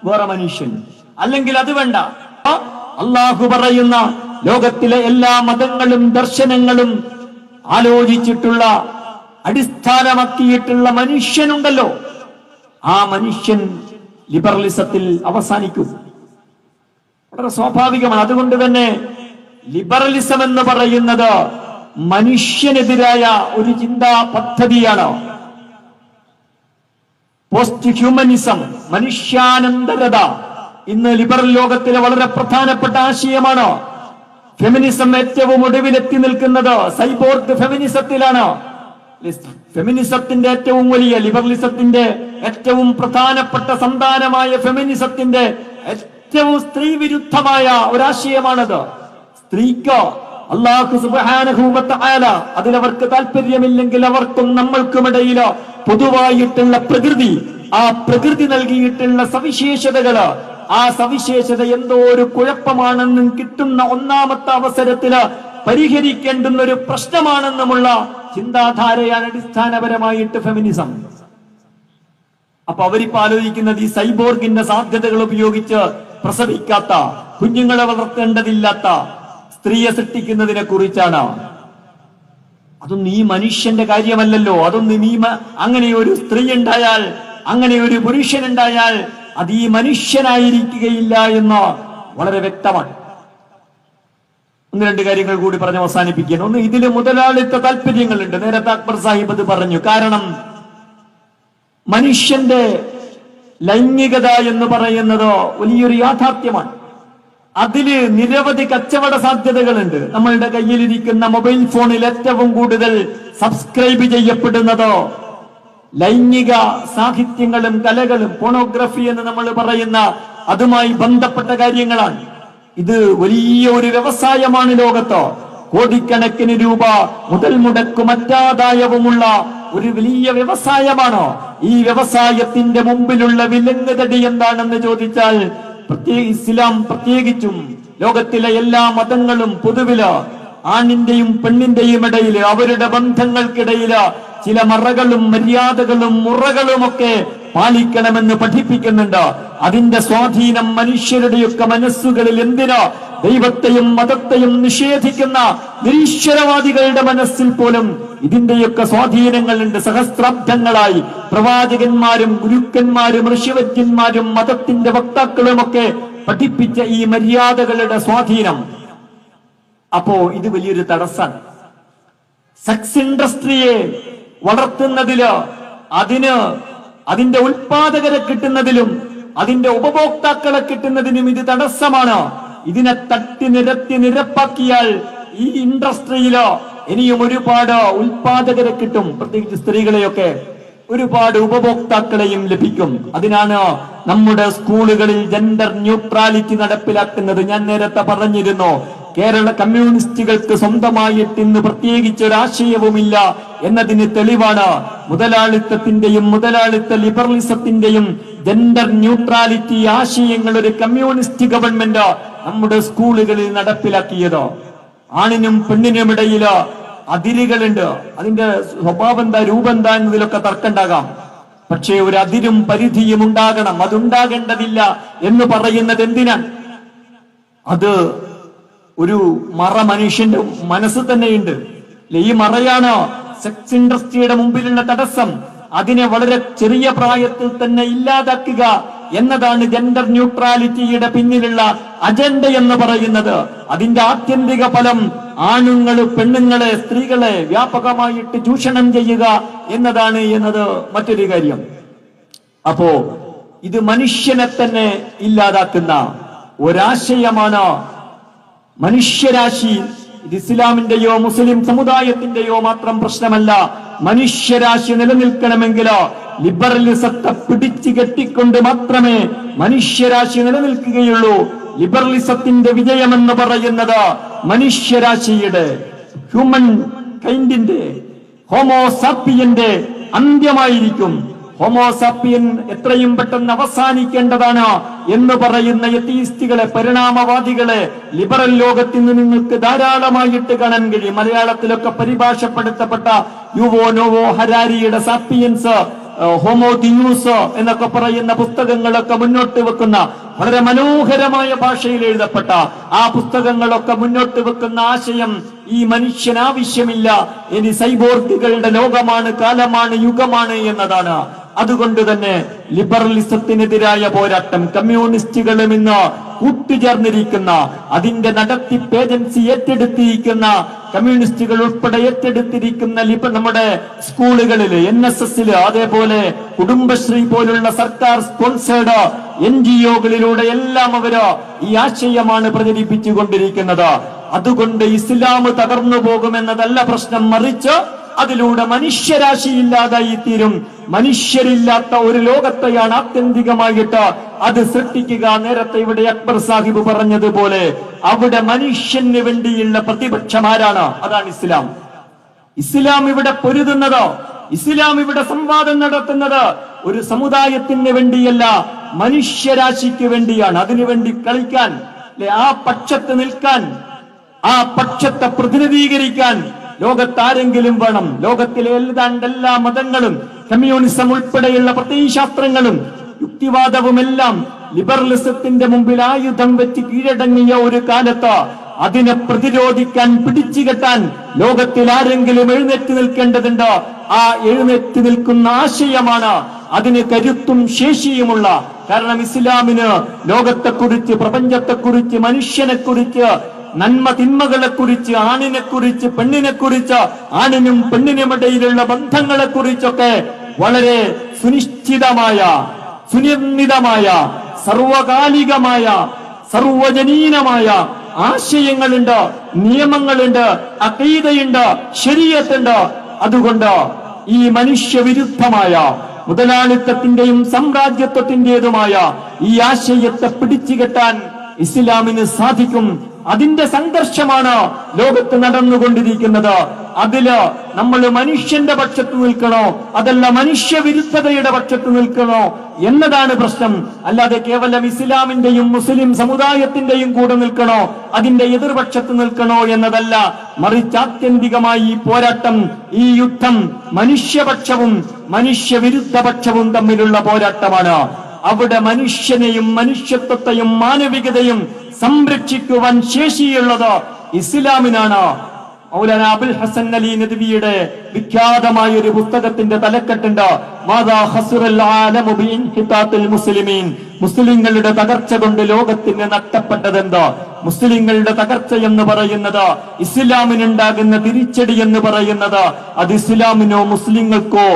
വേറെ മനുഷ്യൻ. അല്ലെങ്കിൽ അത് വേണ്ട, അള്ളാഹു പറയുന്ന ലോകത്തിലെ എല്ലാ മതങ്ങളും ദർശനങ്ങളും ആലോചിച്ചിട്ടുള്ള അടിസ്ഥാനമാക്കിയിട്ടുള്ള മനുഷ്യനുണ്ടല്ലോ, ആ മനുഷ്യൻ ലിബറലിസത്തിൽ അവസാനിക്കും. വളരെ സ്വാഭാവികമാണ്. അതുകൊണ്ട് തന്നെ ലിബറലിസം എന്ന് പറയുന്നത് മനുഷ്യനെതിരായ ഒരു ചിന്താ പദ്ധതിയാണ്. പോസ്റ്റ് ഹ്യൂമനിസം, മനുഷ്യാനന്തരത ഇന്ന് ലിബറൽ ലോകത്തിലെ വളരെ പ്രധാനപ്പെട്ട ആശയമാണ്. ഫെമിനിസം ഏറ്റവും ഒടുവിലെത്തി നിൽക്കുന്നത് സൈബോർഗ് ഫെമിനിസത്തിലാണ്. ഫെമിനിസത്തിന്റെ ഏറ്റവും വലിയ, ലിബറലിസത്തിന്റെ ഏറ്റവും പ്രധാനപ്പെട്ട സന്താനമായ ഫെമിനിസത്തിന്റെ ഏറ്റവും സ്ത്രീ വിരുദ്ധമായ ഒരാശയമാണത്. സ്ത്രീക്ക് അല്ലാഹു സുബ്ഹാനഹു വ തആല അതിലവർക്ക് താല്പര്യമില്ലെങ്കിൽ അവർക്കും നമ്മൾക്കുമിടയിൽ പൊതുവായിട്ടുള്ള പ്രകൃതി, ആ പ്രകൃതി നൽകിയിട്ടുള്ള സവിശേഷതകള്, ആ സവിശേഷത എന്തോ ഒരു കുഴപ്പമാണെന്നും കിട്ടുന്ന ഒന്നാമത്തെ അവസരത്തില് പരിഹരിക്കേണ്ടുന്ന ഒരു പ്രശ്നമാണെന്നുമുള്ള ചിന്താധാരയാണ് അടിസ്ഥാനപരമായിട്ട് ഫെമിനിസം. അപ്പൊ അവരിപ്പോ ആലോചിക്കുന്നത് ഈ സൈബോർഗിന്റെ സാധ്യതകൾ ഉപയോഗിച്ച് പ്രസവിക്കാത്ത, കുഞ്ഞുങ്ങളെ വളർത്തേണ്ടതില്ലാത്ത സ്ത്രീയെ സൃഷ്ടിക്കുന്നതിനെ കുറിച്ചാണ്. അതൊന്നും ഈ മനുഷ്യന്റെ കാര്യമല്ലല്ലോ. അതൊന്നും അങ്ങനെ ഒരു സ്ത്രീ ഉണ്ടായാൽ, അങ്ങനെ ഒരു പുരുഷനുണ്ടായാൽ അത് ഈ മനുഷ്യനായിരിക്കുകയില്ല എന്ന് വളരെ വ്യക്തമാണ്. ഒന്ന് രണ്ട് കാര്യങ്ങൾ കൂടി പറഞ്ഞ് അവസാനിപ്പിക്കുന്നു. ഒന്ന്, ഇതില് മുതലാളിത്ത താല്പര്യങ്ങളുണ്ട്. നേരത്തെ അക്ബർ സാഹിബ് അത് പറഞ്ഞു. കാരണം മനുഷ്യന്റെ ലൈംഗികത എന്ന് പറയുന്നത് വലിയൊരു യാഥാർത്ഥ്യമാണ്. അതില് നിരവധി കച്ചവട സാധ്യതകളുണ്ട്. നമ്മളുടെ കയ്യിലിരിക്കുന്ന മൊബൈൽ ഫോണിൽ ഏറ്റവും കൂടുതൽ സബ്സ്ക്രൈബ് ചെയ്യപ്പെടുന്നത് ലൈംഗിക സാഹിത്യങ്ങളും കലകളും, പോണോഗ്രഫി എന്ന് നമ്മൾ പറയുന്ന അതുമായി ബന്ധപ്പെട്ട കാര്യങ്ങളാണ്. ഇത് വലിയ ഒരു വ്യവസായമാണ് ലോകത്ത്. കോടിക്കണക്കിന് രൂപ മുതൽ മുടക്കും മറ്റാദായവുമുള്ള ഒരു വലിയ വ്യവസായമാണ്. ഈ വ്യവസായത്തിന്റെ മുമ്പിലുള്ള വിലങ്ങുതടി എന്താണെന്ന് ചോദിച്ചാൽ, ഇസ്ലാം പ്രത്യേകിച്ചും ലോകത്തിലെ എല്ലാ മതങ്ങളും പൊതുവില് ആണിന്റെയും പെണ്ണിന്റെയും ഇടയിൽ, അവരുടെ ബന്ധങ്ങൾക്കിടയിൽ ചില മറകളും മര്യാദകളും മുറകളുമൊക്കെ പാലിക്കണമെന്ന് പഠിപ്പിക്കുന്നുണ്ട്. അതിന്റെ സ്വാധീനം മനുഷ്യരുടെയൊക്കെ മനസ്സുകളിൽ എന്തിനോ ദൈവത്തെയും മതത്തെയും നിഷേധിക്കുന്ന നിരീശ്വരവാദികളുടെ മനസ്സിൽ പോലും ഇതിന്റെയൊക്കെ സ്വാധീനങ്ങളുണ്ട്. സഹസ്രാബ്ദങ്ങളായി പ്രവാചകന്മാരും ഗുരുക്കന്മാരും ഋഷിവര്യന്മാരും മതത്തിന്റെ വക്താക്കളുമൊക്കെ പഠിപ്പിച്ച ഈ മര്യാദകളുടെ സ്വാധീനം. അപ്പോ ഇത് വലിയൊരു തടസ്സാണ്. സെക്സ് ഇൻഡസ്ട്രിയെ വളർത്തുന്നതില്, അതിന് അതിന്റെ ഉൽപാദകരെ കിട്ടുന്നതിലും അതിന്റെ ഉപഭോക്താക്കളെ കിട്ടുന്നതിനും ഇത് തടസ്സമാണ്. ഇതിനെ തട്ടി നിരത്തി നിരപ്പാക്കിയാൽ ഈ ഇൻഡസ്ട്രിയിലോ ഇനിയും ഒരുപാട് ഉൽപാദകരെ കിട്ടും, പ്രത്യേകിച്ച് സ്ത്രീകളെയൊക്കെ ഒരുപാട് ഉപഭോക്താക്കളെയും ലഭിക്കും. അതിനാണ് നമ്മുടെ സ്കൂളുകളിൽ ജെൻഡർ ന്യൂട്രാലിറ്റി നടപ്പിലാക്കുന്നത്. ഞാൻ നേരത്തെ പറഞ്ഞിരുന്നു, കേരള കമ്മ്യൂണിസ്റ്റുകൾക്ക് സ്വന്തമായിട്ട് ഇന്ന് പ്രത്യേകിച്ച് ഒരാശയവുമില്ല എന്നതിന് തെളിവാണ് മുതലാളിത്തത്തിന്റെയും മുതലാളിത്ത ലിബറലിസത്തിന്റെയും ജെൻഡർ ന്യൂട്രാലിറ്റി ആശയങ്ങൾ ഒരു കമ്മ്യൂണിസ്റ്റ് ഗവൺമെന്റ് നമ്മുടെ സ്കൂളുകളിൽ നടപ്പിലാക്കിയത്. ആണിനും പെണ്ണിനുമിടയില് അതിരുകളുണ്ട്. അതിന്റെ സ്വഭാവം എന്താ, രൂപം എന്താ എന്നതിലൊക്കെ തർക്കമുണ്ടാകാം. പക്ഷേ ഒരു അതിരും പരിധിയും ഉണ്ടാകണം. അതുണ്ടാകേണ്ടതില്ല എന്ന് പറയുന്നത് എന്തിനാണ്? അത് ഒരു മറ മനുഷ്യന്റെ മനസ്സ് തന്നെയുണ്ട്. ഈ മറയാണ് സെക്സ് ഇൻഡസ്ട്രിയുടെ മുമ്പിലുള്ള തടസ്സം. അതിനെ വളരെ ചെറിയ പ്രായത്തിൽ തന്നെ ഇല്ലാതാക്കുക എന്നതാണ് ജെൻഡർ ന്യൂട്രാലിറ്റിയുടെ പിന്നിലുള്ള അജണ്ട എന്ന് പറയുന്നത്. അതിന്റെ ആത്യന്തിക ഫലം ആണുങ്ങള് പെണ്ണുങ്ങളെ സ്ത്രീകളെ വ്യാപകമായിട്ട് ചൂഷണം ചെയ്യുക എന്നതാണ് എന്നത് മറ്റൊരു കാര്യം. അപ്പോ ഇത് മനുഷ്യനെ തന്നെ ഇല്ലാതാക്കുന്ന ഒരാശയമാണ്. മനുഷ്യരാശി ഇത് ഇസ്ലാമിന്റെയോ മുസ്ലിം സമുദായത്തിന്റെയോ മാത്രം പ്രശ്നമല്ല. മനുഷ്യരാശി നിലനിൽക്കണമെങ്കിലോ ലിബറലിസത്തെ പിടിച്ചു കെട്ടിക്കൊണ്ട് മാത്രമേ മനുഷ്യരാശി നിലനിൽക്കുകയുള്ളൂ. ലിബറലിസത്തിന്റെ വിജയമെന്ന് പറയുന്നത് മനുഷ്യരാശിയുടെ, ഹ്യൂമൻ കൈൻഡിന്റെ, ഹോമോസാപ്പിയന്റെ അന്ത്യമായിരിക്കും. ഹോമോസാപ്പിയൻ എത്രയും പെട്ടെന്ന് അവസാനിക്കേണ്ടതാണ് എന്ന് പറയുന്ന എത്തീസ്റ്റുകളെ, പരിണാമവാദികളെ ലിബറൽ ലോകത്തിൽ നിന്ന് നിങ്ങൾക്ക് ധാരാളമായിട്ട് കാണാൻ കഴിയും. മലയാളത്തിലൊക്കെ പരിഭാഷപ്പെടുത്തപ്പെട്ട യുവോ നോവോ ഹരാരിയുടെ സാപ്പിയൻസ്, ഹോമോദിയൂസ് എന്നൊക്കെ പറയുന്ന പുസ്തകങ്ങളൊക്കെ മുന്നോട്ട് വെക്കുന്ന, വളരെ മനോഹരമായ ഭാഷയിൽ എഴുതപ്പെട്ട ആ പുസ്തകങ്ങളൊക്കെ മുന്നോട്ട് വെക്കുന്ന ആശയം ഈ മനുഷ്യൻ ആവശ്യമില്ല, ഇനി സൈബോർഗുകളുടെ ലോകമാണ്, കാലമാണ്, യുഗമാണ് എന്നതാണ്. അതുകൊണ്ട് തന്നെ ലിബറലിസത്തിനെതിരായ പോരാട്ടം കമ്മ്യൂണിസ്റ്റുകളും ഇന്ന് കൂട്ടുചേർന്നിരിക്കുന്ന, അതിന്റെ നടത്തിപ്പ് ഏജൻസി ഏറ്റെടുത്തിരിക്കുന്ന, കമ്മ്യൂണിസ്റ്റുകൾ ഉൾപ്പെടെ ഏറ്റെടുത്തിരിക്കുന്ന നമ്മുടെ സ്കൂളുകളില്, NSS, അതേപോലെ കുടുംബശ്രീ പോലുള്ള സർക്കാർ സ്പോൺസേഡ് NGOകളിലൂടെ എല്ലാം അവര് ഈ ആശയമാണ് പ്രചരിപ്പിച്ചുകൊണ്ടിരിക്കുന്നത്. അതുകൊണ്ട് ഇസ്ലാം തകർന്നു പോകുമെന്നതല്ല പ്രശ്നം, മറിച്ച് അതിലൂടെ മനുഷ്യരാശി ഇല്ലാതായി തീരും. മനുഷ്യരില്ലാത്ത ഒരു ലോകത്തെയാണ് ആത്യന്തികമായിട്ട് അത് സൃഷ്ടിക്കുക. നേരത്തെ ഇവിടെ അക്ബർ സാഹിബ് പറഞ്ഞതുപോലെ അവിടെ മനുഷ്യന് വേണ്ടിയുള്ള പ്രതിപക്ഷമാരാണ്? അതാണ് ഇസ്ലാം. ഇസ്ലാം ഇവിടെ പൊരുതുന്നത്, ഇസ്ലാം ഇവിടെ സംവാദം നടത്തുന്നത് ഒരു സമുദായത്തിന് വേണ്ടിയല്ല, മനുഷ്യരാശിക്ക് വേണ്ടിയാണ്. അതിനുവേണ്ടി കളിക്കാൻ, ആ പക്ഷത്ത് നിൽക്കാൻ, ആ പക്ഷത്തെ പ്രതിനിധീകരിക്കാൻ ലോകത്താരെങ്കിലും വേണം. ലോകത്തിലെ എല്ലാ മതങ്ങളും കമ്മ്യൂണിസം ഉൾപ്പെടെയുള്ള പ്രത്യയശാസ്ത്രങ്ങളും യുക്തിവാദവുമെല്ലാം ലിബറലിസത്തിന്റെ മുമ്പിൽ ആയുധം വെച്ച് കീഴടങ്ങിയ ഒരു കാലത്ത് അതിനെ പ്രതിരോധിക്കാൻ, പിടിച്ചുകെട്ടാൻ ലോകത്തിൽ ആരെങ്കിലും എഴുന്നേറ്റ് നിൽക്കേണ്ടതുണ്ട്. ആ എഴുന്നേറ്റ് നിൽക്കുന്ന ആശയമാണ് അതിന് കരുത്തും ശേഷിയുമുള്ള. കാരണം ഇസ്ലാമിന് ലോകത്തെക്കുറിച്ച്, പ്രപഞ്ചത്തെക്കുറിച്ച്, മനുഷ്യനെക്കുറിച്ച്, നന്മ തിന്മകളെ കുറിച്ച്, ആണിനെ കുറിച്ച്, പെണ്ണിനെ കുറിച്ച്, ആണിനും പെണ്ണിനുമിടയിലുള്ള ബന്ധങ്ങളെ കുറിച്ചൊക്കെ വളരെ സുനിശ്ചിതമായ, സുനിർണിതമായ, സർവകാലികമായ, സർവജനീനമായ ആശയങ്ങളുണ്ട്, നിയമങ്ങളുണ്ട്, അഖീദയുണ്ട്, ശരീഅത്തുണ്ട്. അതുകൊണ്ട് ഈ മനുഷ്യവിരുദ്ധമായ, മുതലാളിത്തത്തിന്റെയും സാമ്രാജ്യത്വത്തിന്റേതുമായ ഈ ആശയത്തെ പിടിച്ചുകെട്ടാൻ ഇസ്ലാമിന് സാധിക്കും. അതിന്റെ സംഘർഷമാണ് ലോകത്ത് നടന്നുകൊണ്ടിരിക്കുന്നത്. അതില് നമ്മൾ മനുഷ്യന്റെ പക്ഷത്ത് നിൽക്കണോ അതല്ല മനുഷ്യവിരുദ്ധതയുടെ പക്ഷത്ത് നിൽക്കണോ എന്നതാണ് പ്രശ്നം. അല്ലാതെ കേവലം ഇസ്ലാമിന്റെയും മുസ്ലിം സമുദായത്തിന്റെയും കൂടെ നിൽക്കണോ, അതിന്റെ എതിർപക്ഷത്ത് നിൽക്കണോ എന്നതല്ല. മറിച്ച് ആത്യന്തികമായി ഈ പോരാട്ടം, ഈ യുദ്ധം മനുഷ്യപക്ഷവും മനുഷ്യവിരുദ്ധ പക്ഷവും തമ്മിലുള്ള പോരാട്ടമാണ്. അവിടെ മനുഷ്യനെയും മനുഷ്യത്വത്തെയും മാനവികതയും സംരക്ഷിക്കുവാൻ ശേഷിയുള്ളത് ഇസ്ലാമിനാണ്. മൗലാന അബുൽ ഹസൻ അലി നദ്വിയുടെ വിഖ്യാതമായ ഒരു പുസ്തകത്തിന്റെ തലക്കെട്ടുണ്ട്, മാദാ ഖസ്റൽ ആലമു ബിഇൻഹിതാത്തിൽ മുസ്ലിമീൻ. മുസ്ലിങ്ങളുടെ തകർച്ച കൊണ്ട് ലോകത്തിന് നഷ്ടപ്പെട്ടതെന്ത്? മുസ്ലിങ്ങളുടെ തകർച്ച എന്ന് പറയുന്നത്, ഇസ്ലാമിനുണ്ടാകുന്ന തിരിച്ചടി എന്ന് പറയുന്നത്, അത് ഇസ്ലാമിനോ മുസ്ലിങ്ങൾക്കോ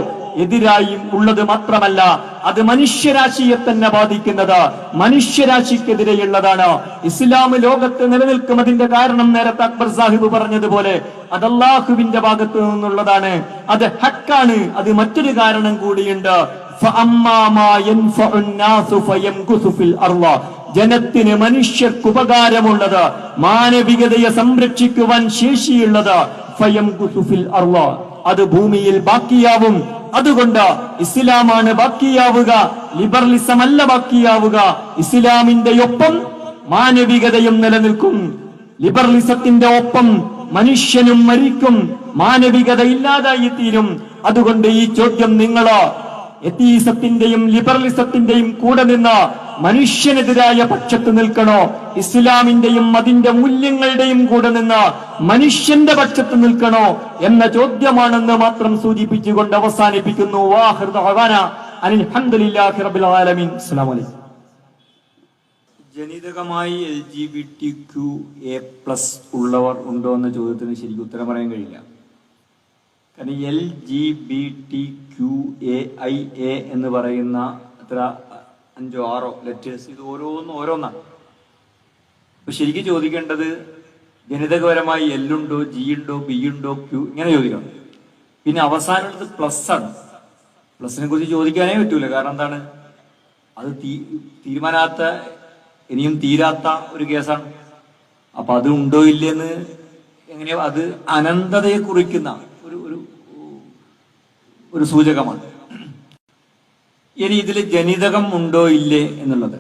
എതിരായും ഉള്ളത് മാത്രമല്ല, അത് മനുഷ്യരാശിയെ തന്നെ ബാധിക്കുന്നത്, മനുഷ്യരാശിക്കെതിരെയുള്ളതാണ്. ഇസ്ലാം ലോകത്ത് നിലനിൽക്കും. അതിന്റെ കാരണം നേരത്തെ അക്ബർ സാഹിബ് പറഞ്ഞതുപോലെ അത് അള്ളാഹുവിന്റെ ഭാഗത്ത് നിന്നുള്ളതാണ്, അത് ഹക്കാണ്. അത് മറ്റൊരു കാരണം കൂടിയുണ്ട്. ജനത്തിന്, മനുഷ്യർക്ക് ഉപകാരമുള്ളത്, മാനവികതയെ സംരക്ഷിക്കുവാൻ ശേഷിയുള്ളത് അത് ഭൂമിയിൽ ബാക്കിയാവും. അതുകൊണ്ട് ഇസ്ലാമാണ് ബാക്കിയാവുക, ലിബറലിസം അല്ല ബാക്കിയാവുക. ഇസ്ലാമിന്റെ ഒപ്പം മാനവികതയും നിലനിൽക്കും, ലിബറലിസത്തിന്റെ ഒപ്പം മനുഷ്യനും മരിക്കും, മാനവികത ഇല്ലാതായി തീരും. അതുകൊണ്ട് ഈ ചോദ്യം നിങ്ങളോ എത്തീസത്തിന്റെയും ലിബറലിസത്തിന്റെയും കൂടെ നിന്ന് മനുഷ്യനെതിരായ പക്ഷത്ത് നിൽക്കണോ, ഇസ്ലാമിന്റെയും അതിന്റെ മൂല്യങ്ങളുടെയും കൂടെ നിന്ന് മനുഷ്യന്റെ പക്ഷത്ത് നിൽക്കണോ എന്ന ചോദ്യമാണെന്ന് മാത്രം സൂചിപ്പിച്ചുകൊണ്ട് അവസാനിപ്പിക്കുന്നു. വാഹിർ ദഅവാന അൽഹംദുലില്ലാഹി റബ്ബിൽ ആലമീൻ. അസ്സലാമു അലൈക്കും. ജനിതകമായി LGBTQA+ ഉള്ളവർ ഉണ്ടോ എന്ന ചോദ്യത്തിന് ശരിക്കും ഉത്തരം പറയാൻ കഴിയില്ല. കാരണം LGBTQAIA എന്ന് പറയുന്ന എത്ര 5-6 ലെറ്റേഴ്സ്, ഇത് ഓരോന്നാണ്. അപ്പൊ ശരിക്കും ചോദിക്കേണ്ടത് ജനിതകപരമായി L ഉണ്ടോ, G ഉണ്ടോ, B ഉണ്ടോ, Q, ഇങ്ങനെ ചോദിക്കണം. പിന്നെ അവസാനമുള്ളത് പ്ലസ് ആണ്. പ്ലസിനെ കുറിച്ച് ചോദിക്കാനേ പറ്റൂല. കാരണം എന്താണ്, അത് തീരുമാനാത്ത, ഇനിയും തീരാത്ത ഒരു കേസാണ്. അപ്പൊ അത് ഉണ്ടോ ഇല്ലെന്ന് എങ്ങനെയാ, അത് അനന്തതയെ കുറിക്കുന്ന ഒരു സൂചകമാണ്. ഇനി ഇതിൽ ജനിതകം ഉണ്ടോ ഇല്ലേ എന്നുള്ളത്,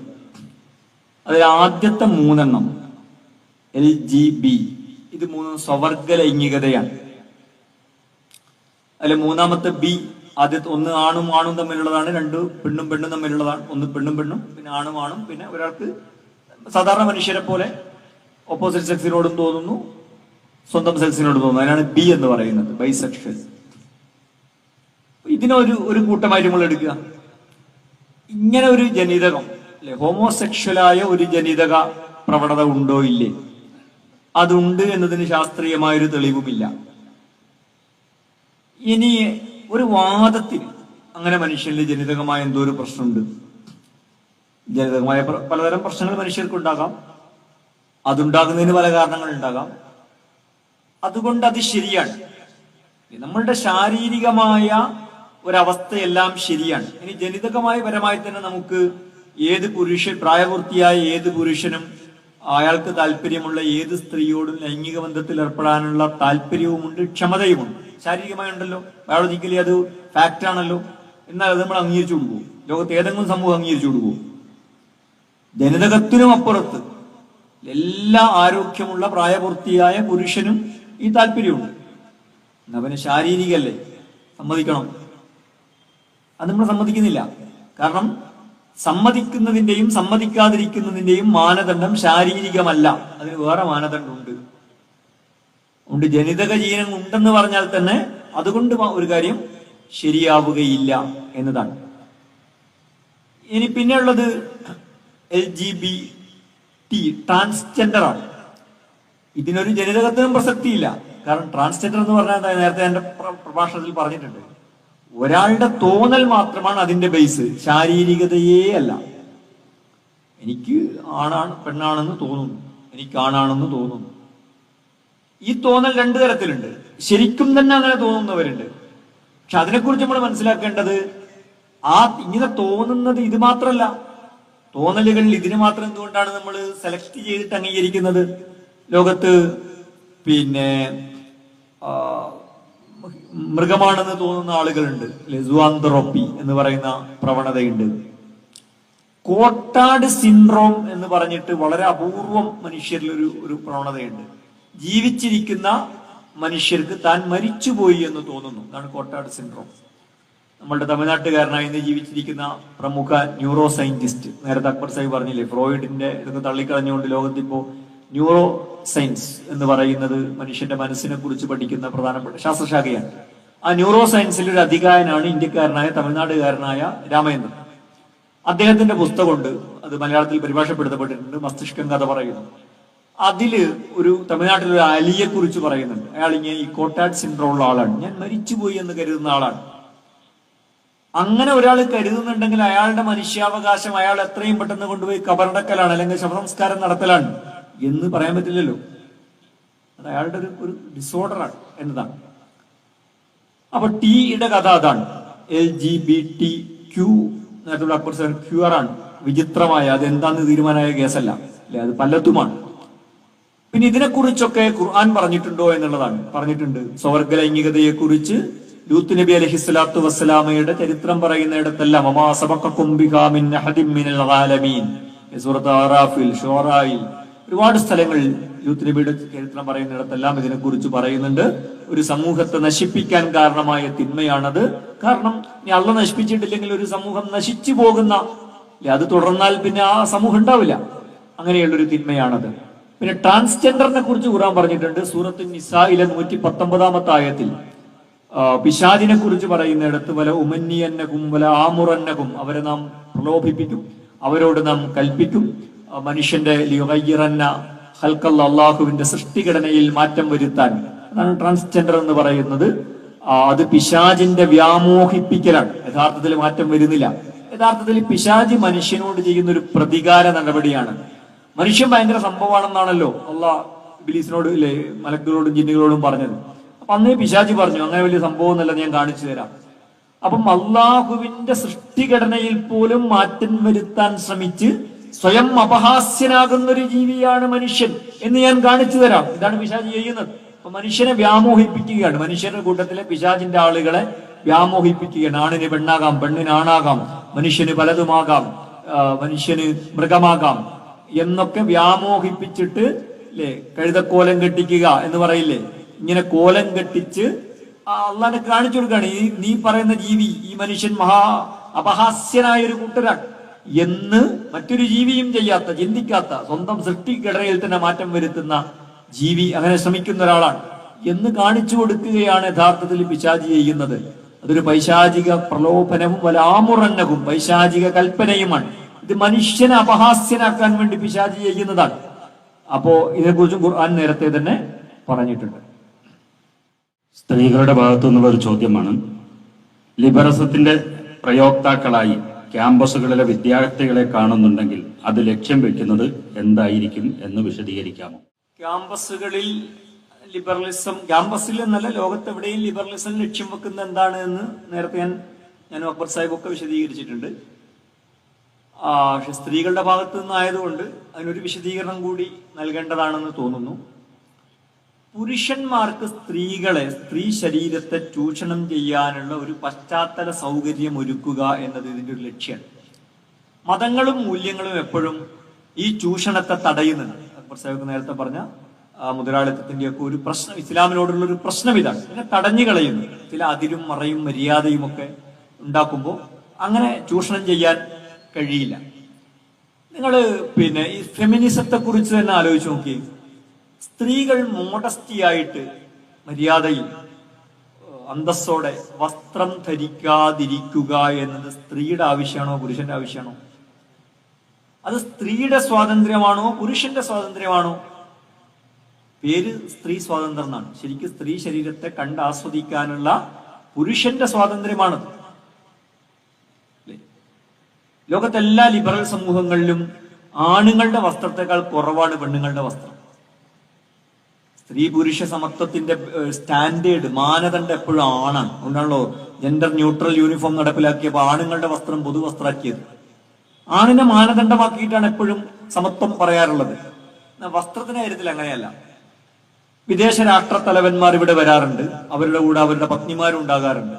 അതിൽ ആദ്യത്തെ 3 LGB, ഇത് 3 സ്വവർഗ ലൈംഗികതയാണ്. അതിൽ മൂന്നാമത്തെ B, ആദ്യത്തെ 1 ആണും തമ്മിലുള്ളതാണ്, 2 പെണ്ണും തമ്മിലുള്ളതാണ്. 1 പെണ്ണും, പിന്നെ ആണും, പിന്നെ ഒരാൾക്ക് സാധാരണ മനുഷ്യരെ പോലെ ഓപ്പോസിറ്റ് സെക്സിനോടും തോന്നുന്നു, സ്വന്തം സെക്സിനോട് തോന്നുന്നു. അതിനാണ് B എന്ന് പറയുന്നത്, ബൈസെക്ഷൽ. ഇതിനൊരു കൂട്ടമായിട്ട് നമ്മൾ എടുക്കുക. ഇങ്ങനെ ഒരു ജനിതകം, അല്ലെ, ഹോമോസെക്ഷലായ ഒരു ജനിതക പ്രവണത ഉണ്ടോ ഇല്ലേ, അതുണ്ട് എന്നതിന് ശാസ്ത്രീയമായൊരു തെളിവുമില്ല. ഇനി ഒരു വാദത്തിന് അങ്ങനെ മനുഷ്യനിൽ ജനിതകമായ എന്തോ ഒരു പ്രശ്നമുണ്ട്, ജനിതകമായ പലതരം പ്രശ്നങ്ങൾ മനുഷ്യർക്ക് ഉണ്ടാകാം, അതുണ്ടാകുന്നതിന് പല കാരണങ്ങൾ ഉണ്ടാകാം. അതുകൊണ്ട് അത് ശരിയാണ്, നമ്മളുടെ ശാരീരികമായ ഒരവസ്ഥയെല്ലാം ശരിയാണ്. ഇനി ജനിതകമായ പരമായി തന്നെ നമുക്ക് പ്രായപൂർത്തിയായ ഏത് പുരുഷനും അയാൾക്ക് താല്പര്യമുള്ള ഏത് സ്ത്രീയോടും ലൈംഗിക ബന്ധത്തിൽ ഏർപ്പെടാനുള്ള താല്പര്യവുമുണ്ട്, ക്ഷമതയുമുണ്ട്. ശാരീരികമായി ഉണ്ടല്ലോ, ബയോളജിക്കലി അത് ഫാക്റ്റ് ആണല്ലോ. എന്നാൽ അത് നമ്മൾ അംഗീകരിച്ചു കൊടുക്കുമോ? ലോകത്ത് ഏതെങ്കിലും സമൂഹം അംഗീകരിച്ചു കൊടുക്കുമോ? ജനിതകത്തിനും അപ്പുറത്ത് എല്ലാ ആരോഗ്യമുള്ള പ്രായപൂർത്തിയായ പുരുഷനും ഈ താല്പര്യമുണ്ട്. അവന് ശാരീരികല്ലേ, സമ്മതിക്കണം. അത് നമ്മൾ സമ്മതിക്കുന്നില്ല. കാരണം സമ്മതിക്കുന്നതിന്റെയും സമ്മതിക്കാതിരിക്കുന്നതിന്റെയും മാനദണ്ഡം ശാരീരികമല്ല, അതിന് വേറെ മാനദണ്ഡമുണ്ട്. അതുകൊണ്ട് ജനിതക ജീനം ഉണ്ടെന്ന് പറഞ്ഞാൽ തന്നെ അതുകൊണ്ട് ഒരു കാര്യം ശരിയാവുകയില്ല എന്നതാണ്. ഇനി പിന്നെയുള്ളത് LGBT, ട്രാൻസ്ജെൻഡറാണ്. ഇതിനൊരു ജനിതകത്തിനും പ്രസക്തിയില്ല. കാരണം ട്രാൻസ്ജെൻഡർ എന്ന് പറഞ്ഞാൽ നേരത്തെ എന്റെ പ്രഭാഷണത്തിൽ പറഞ്ഞിട്ടുണ്ട്, ഒരാളുടെ തോന്നൽ മാത്രമാണ് അതിന്റെ ബേസ്, ശാരീരികതയേ അല്ല. എനിക്ക് പെണ്ണാണെന്ന് തോന്നുന്നു, എനിക്ക് ആണാണെന്ന് തോന്നുന്നു. ഈ തോന്നൽ 2 തരത്തിലുണ്ട്. ശരിക്കും തന്നെ അങ്ങനെ തോന്നുന്നവരുണ്ട്. പക്ഷെ അതിനെക്കുറിച്ച് നമ്മൾ മനസ്സിലാക്കേണ്ടത്, ഇങ്ങനെ തോന്നുന്നത് ഇത് മാത്രമല്ല. തോന്നലുകളിൽ ഇതിന് മാത്രം എന്തുകൊണ്ടാണ് നമ്മൾ സെലക്ട് ചെയ്തിട്ട് അംഗീകരിക്കുന്നത്? ലോകത്ത് പിന്നെ മൃഗമാണെന്ന് തോന്നുന്ന ആളുകളുണ്ട്, സുആന്ത്രോപ്പി എന്ന് പറയുന്ന പ്രവണതയുണ്ട്. കോട്ടാഡ് സിൻഡ്രോം എന്ന് പറഞ്ഞിട്ട് വളരെ അപൂർവം മനുഷ്യരിൽ ഒരു പ്രവണതയുണ്ട്. ജീവിച്ചിരിക്കുന്ന മനുഷ്യർക്ക് താൻ മരിച്ചുപോയി എന്ന് തോന്നുന്നു. അതാണ് കോട്ടാഡ് സിൻഡ്രോം. നമ്മളുടെ തമിഴ്നാട്ടുകാരനായി ഇന്ന് ജീവിച്ചിരിക്കുന്ന പ്രമുഖ ന്യൂറോ സയന്റിസ്റ്റ്, നേരത്തെ അക്ബർ സാഹിബ് പറഞ്ഞില്ലേ, ഫ്രോയിഡിന്റെ ഇതൊക്കെ തള്ളിക്കളഞ്ഞുകൊണ്ട് ലോകത്തിപ്പോ ന്യൂറോ സയൻസ് എന്ന് പറയുന്നത് മനുഷ്യന്റെ മനസ്സിനെ കുറിച്ച് പഠിക്കുന്ന പ്രധാനപ്പെട്ട ശാസ്ത്രശാഖയാണ്. ആ ന്യൂറോ സയൻസിൽ ഒരു അധികായനാണ് ഇന്ത്യക്കാരനായ തമിഴ്നാടുകാരനായ രാമേന്ദ്രൻ. അദ്ദേഹത്തിന്റെ പുസ്തകമുണ്ട്, അത് മലയാളത്തിൽ പരിഭാഷപ്പെടുത്തപ്പെട്ടിട്ടുണ്ട്, മസ്തിഷ്കം കഥ പറയുന്നു. അതില് ഒരു തമിഴ്നാട്ടിലൊരു അലിയെ കുറിച്ച് പറയുന്നുണ്ട്. അയാൾ ഇങ്ങനെ ഈ കോട്ടാഡ് സിൻഡ്രോം ഉള്ള ആളാണ്, ഞാൻ മരിച്ചുപോയി എന്ന് കരുതുന്ന ആളാണ്. അങ്ങനെ ഒരാൾ കരുതുന്നുണ്ടെങ്കിൽ അയാളുടെ മനുഷ്യാവകാശം അയാൾ എത്രയും പെട്ടെന്ന് കൊണ്ടുപോയി കബറടക്കലാണ് അല്ലെങ്കിൽ ശവസംസ്കാരം നടത്തലാണ് എന്ന് പറയാൻ പറ്റില്ലല്ലോ. അത് അയാളുടെ ഒരു ഡിസോർഡറാണ് എന്നതാണ്. അപ്പൊ ടിയുടെ കഥ അതാണ്. LGBT നേരത്തെ അക്ബർ സാഹിബ് ക്യൂർ ആണ്, വിചിത്രമായ, അത് എന്താന്ന് തീരുമാനമായ കേസല്ല അല്ലെ, അത് പലതുമാണ്. പിന്നെ ഇതിനെക്കുറിച്ചൊക്കെ ഖുർആൻ പറഞ്ഞിട്ടുണ്ടോ എന്നുള്ളതാണ്. പറഞ്ഞിട്ടുണ്ട്. സ്വർഗ ലൈംഗികതയെ കുറിച്ച് ലൂത്ത് നബി അലൈഹിസ്സലാത്തു വസ്സലാമയുടെ ചരിത്രം പറയുന്നിടത്തെല്ലാം സൂറത്ത് ആറാഫിൽ, ഷുറായിൽ, ഒരുപാട് സ്ഥലങ്ങളിൽ ലൂത്ത് നബിയുടെ ചരിത്രം പറയുന്നിടത്തെല്ലാം ഇതിനെ കുറിച്ച് പറയുന്നുണ്ട്. ഒരു സമൂഹത്തെ നശിപ്പിക്കാൻ കാരണമായ തിന്മയാണത്. കാരണം ഇനി അള്ളാഹ് നശിപ്പിച്ചിട്ടില്ലെങ്കിൽ ഒരു സമൂഹം നശിച്ചു പോകുന്ന, അത് തുടർന്നാൽ പിന്നെ ആ സമൂഹം ഉണ്ടാവില്ല. അങ്ങനെയുള്ളൊരു തിന്മയാണത്. പിന്നെ ട്രാൻസ്ജെൻഡറിനെ കുറിച്ച് ഖുർആൻ പറഞ്ഞിട്ടുണ്ട്. സൂറത്ത് നിസായിലെ 119 ആയത്തിൽ പിശാചിനെ കുറിച്ച് പറയുന്നിടത്ത് വല ഉമന്നിയന്നകും വല ആമുറന്നകും, അവരെ നാം പ്രലോഭിപ്പിക്കും, അവരോട് നാം കൽപ്പിക്കും. മനുഷ്യന്റെ ലിയുഗയ്യിറന്ന ഖൽഖൽ, അള്ളാഹുവിന്റെ സൃഷ്ടിഘടനയിൽ മാറ്റം വരുത്താൻ. അതാണ് ട്രാൻസ്ജെൻഡർ എന്ന് പറയുന്നത്. അത് പിശാചിന്റെ വ്യാമോഹിപ്പിക്കലാണ്. യഥാർത്ഥത്തിൽ മാറ്റം വരുന്നില്ല. യഥാർത്ഥത്തിൽ പിശാചി മനുഷ്യനോട് ചെയ്യുന്ന ഒരു പ്രതികാര നടപടിയാണ്. മനുഷ്യൻ ഭയങ്കര സംഭവമാണെന്നാണല്ലോ അള്ളാഹ് ഇബ്ലീസിനോട്, ഇല്ലേ, മലക്കുകളോടും ജിന്നുകളോടും പറഞ്ഞത്. അപ്പൊ അന്നേ പിശാചി പറഞ്ഞു അങ്ങനെ വലിയ സംഭവം എന്നല്ല, ഞാൻ കാണിച്ചു തരാം. അപ്പം അള്ളാഹുവിന്റെ സൃഷ്ടിഘടനയിൽ പോലും മാറ്റം വരുത്താൻ ശ്രമിച്ച് സ്വയം അപഹാസ്യനാകുന്ന ഒരു ജീവിയാണ് മനുഷ്യൻ എന്ന് ഞാൻ കാണിച്ചു തരാം. ഇതാണ് പിശാചി ചെയ്യുന്നത്. അപ്പൊ മനുഷ്യനെ വ്യാമോഹിപ്പിക്കുകയാണ്. മനുഷ്യരുടെ കൂട്ടത്തിലെ പിശാചിന്റെ ആളുകളെ വ്യാമോഹിപ്പിക്കുകയാണ്. ആണിന് പെണ്ണാകാം, പെണ്ണിന് ആണാകാം, മനുഷ്യന് പലതുമാകാം, മനുഷ്യന് മൃഗമാകാം എന്നൊക്കെ വ്യാമോഹിപ്പിച്ചിട്ട്, അല്ലെ, കഴുതക്കോലം കെട്ടിക്കുക എന്ന് പറയില്ലേ, ഇങ്ങനെ കോലം കെട്ടിച്ച് അള്ളാനെ കാണിച്ചു കൊടുക്കുകയാണ്. നീ പറയുന്ന ജീവി, ഈ മനുഷ്യൻ മഹാ അപഹാസ്യനായ ഒരു കൂട്ടരാണ് എന്ന് മറ്റൊരു ജീവിയും ചെയ്യാത്ത, ചിന്തിക്കാത്ത, സ്വന്തം സൃഷ്ടിഘടനയിൽ തന്നെ മാറ്റം വരുത്തുന്ന ജീവി അങ്ങനെ ശ്രമിക്കുന്ന ഒരാളാണ് എന്ന് കാണിച്ചു കൊടുക്കുകയാണ് യഥാർത്ഥത്തിൽ പിശാചി ചെയ്യുന്നത്. അതൊരു പൈശാചിക പ്രലോഭനവും വലാമുറന്നവും പൈശാചിക കൽപ്പനയുമാണ്. ഇത് മനുഷ്യനെ അപഹാസ്യനാക്കാൻ വേണ്ടി പിശാചി ചെയ്യുന്നതാണ്. അപ്പോ ഇതിനെക്കുറിച്ചും ഖുർആൻ നേരത്തെ തന്നെ പറഞ്ഞിട്ടുണ്ട്. സ്ത്രീകളുടെ ഭാഗത്തു നിന്നുള്ള ഒരു ചോദ്യമാണ്. ലിബറസത്തിന്റെ പ്രയോക്താക്കളായി ക്യാമ്പസുകളിലെ വിദ്യാർത്ഥികളെ കാണുന്നുണ്ടെങ്കിൽ അത് ലക്ഷ്യം വെക്കുന്നത് എന്തായിരിക്കും എന്ന് വിശദീകരിക്കാമോ? ക്യാമ്പസുകളിൽ ലിബറലിസം, ക്യാമ്പസിൽ എന്നല്ല, ലോകത്തെവിടെയും ലിബറലിസം ലക്ഷ്യം വെക്കുന്നത് എന്താണ് എന്ന് നേരത്തെ ഞാൻ അക്ബർ സാഹിബ് ഒക്കെ വിശദീകരിച്ചിട്ടുണ്ട്. പക്ഷെ സ്ത്രീകളുടെ ഭാഗത്തു നിന്നായതുകൊണ്ട് അതിനൊരു വിശദീകരണം കൂടി നൽകേണ്ടതാണെന്ന് തോന്നുന്നു. പുരുഷന്മാർക്ക് സ്ത്രീ ശരീരത്തെ ചൂഷണം ചെയ്യാനുള്ള ഒരു പശ്ചാത്തല സൗകര്യം ഒരുക്കുക എന്നത് ഇതിന്റെ ഒരു ലക്ഷ്യമാണ്. മതങ്ങളും മൂല്യങ്ങളും എപ്പോഴും ഈ ചൂഷണത്തെ തടയുന്നുണ്ട്. അക്ബർ സാഹിബ് നേരത്തെ പറഞ്ഞ മുതലാളിത്തത്തിന്റെ ഒക്കെ ഒരു പ്രശ്നം, ഇസ്ലാമിനോടുള്ള ഒരു പ്രശ്നം ഇതാണ്. പിന്നെ തടഞ്ഞു കളയുന്നു. ചില അതിരും മറയും മര്യാദയും ഒക്കെ ഉണ്ടാക്കുമ്പോൾ അങ്ങനെ ചൂഷണം ചെയ്യാൻ കഴിയില്ല. നിങ്ങൾ പിന്നെ ഈ ഫെമിനിസത്തെ കുറിച്ച് തന്നെ ആലോചിച്ച് നോക്കി. സ്ത്രീകൾ മോഡസ്റ്റിയായിട്ട്, മര്യാദയിൽ, അന്തസ്സോടെ വസ്ത്രം ധരിക്കാതിരിക്കുക എന്നത് സ്ത്രീയുടെ ആവശ്യമാണോ പുരുഷന്റെ ആവശ്യമാണോ? അത് സ്ത്രീയുടെ സ്വാതന്ത്ര്യമാണോ പുരുഷന്റെ സ്വാതന്ത്ര്യമാണോ? പേര് സ്ത്രീ സ്വാതന്ത്ര്യം എന്നാണ്. ശരിക്കും സ്ത്രീ ശരീരത്തെ കണ്ട് ആസ്വദിക്കാനുള്ള പുരുഷന്റെ സ്വാതന്ത്ര്യമാണത്. ലോകത്തെല്ലാ ലിബറൽ സമൂഹങ്ങളിലും ആണുങ്ങളുടെ വസ്ത്രത്തെക്കാൾ കുറവാണ് പെണ്ണുങ്ങളുടെ വസ്ത്രം. സ്ത്രീ പുരുഷ സമത്വത്തിന്റെ സ്റ്റാൻഡേർഡ്, മാനദണ്ഡം എപ്പോഴും ആണാണ്. അതുകൊണ്ടാണല്ലോ ജെൻഡർ ന്യൂട്രൽ യൂണിഫോം നടപ്പിലാക്കിയപ്പോൾ ആണുങ്ങളുടെ വസ്ത്രം പൊതുവസ്ത്രാക്കിയത്. ആണിനെ മാനദണ്ഡമാക്കിയിട്ടാണ് എപ്പോഴും സമത്വം പറയാറുള്ളത്. വസ്ത്രത്തിന്റെ കാര്യത്തിൽ അങ്ങനെയല്ല. വിദേശ രാഷ്ട്രത്തലവന്മാർ ഇവിടെ വരാറുണ്ട്. അവരുടെ കൂടെ അവരുടെ പത്നിമാരും ഉണ്ടാകാറുണ്ട്.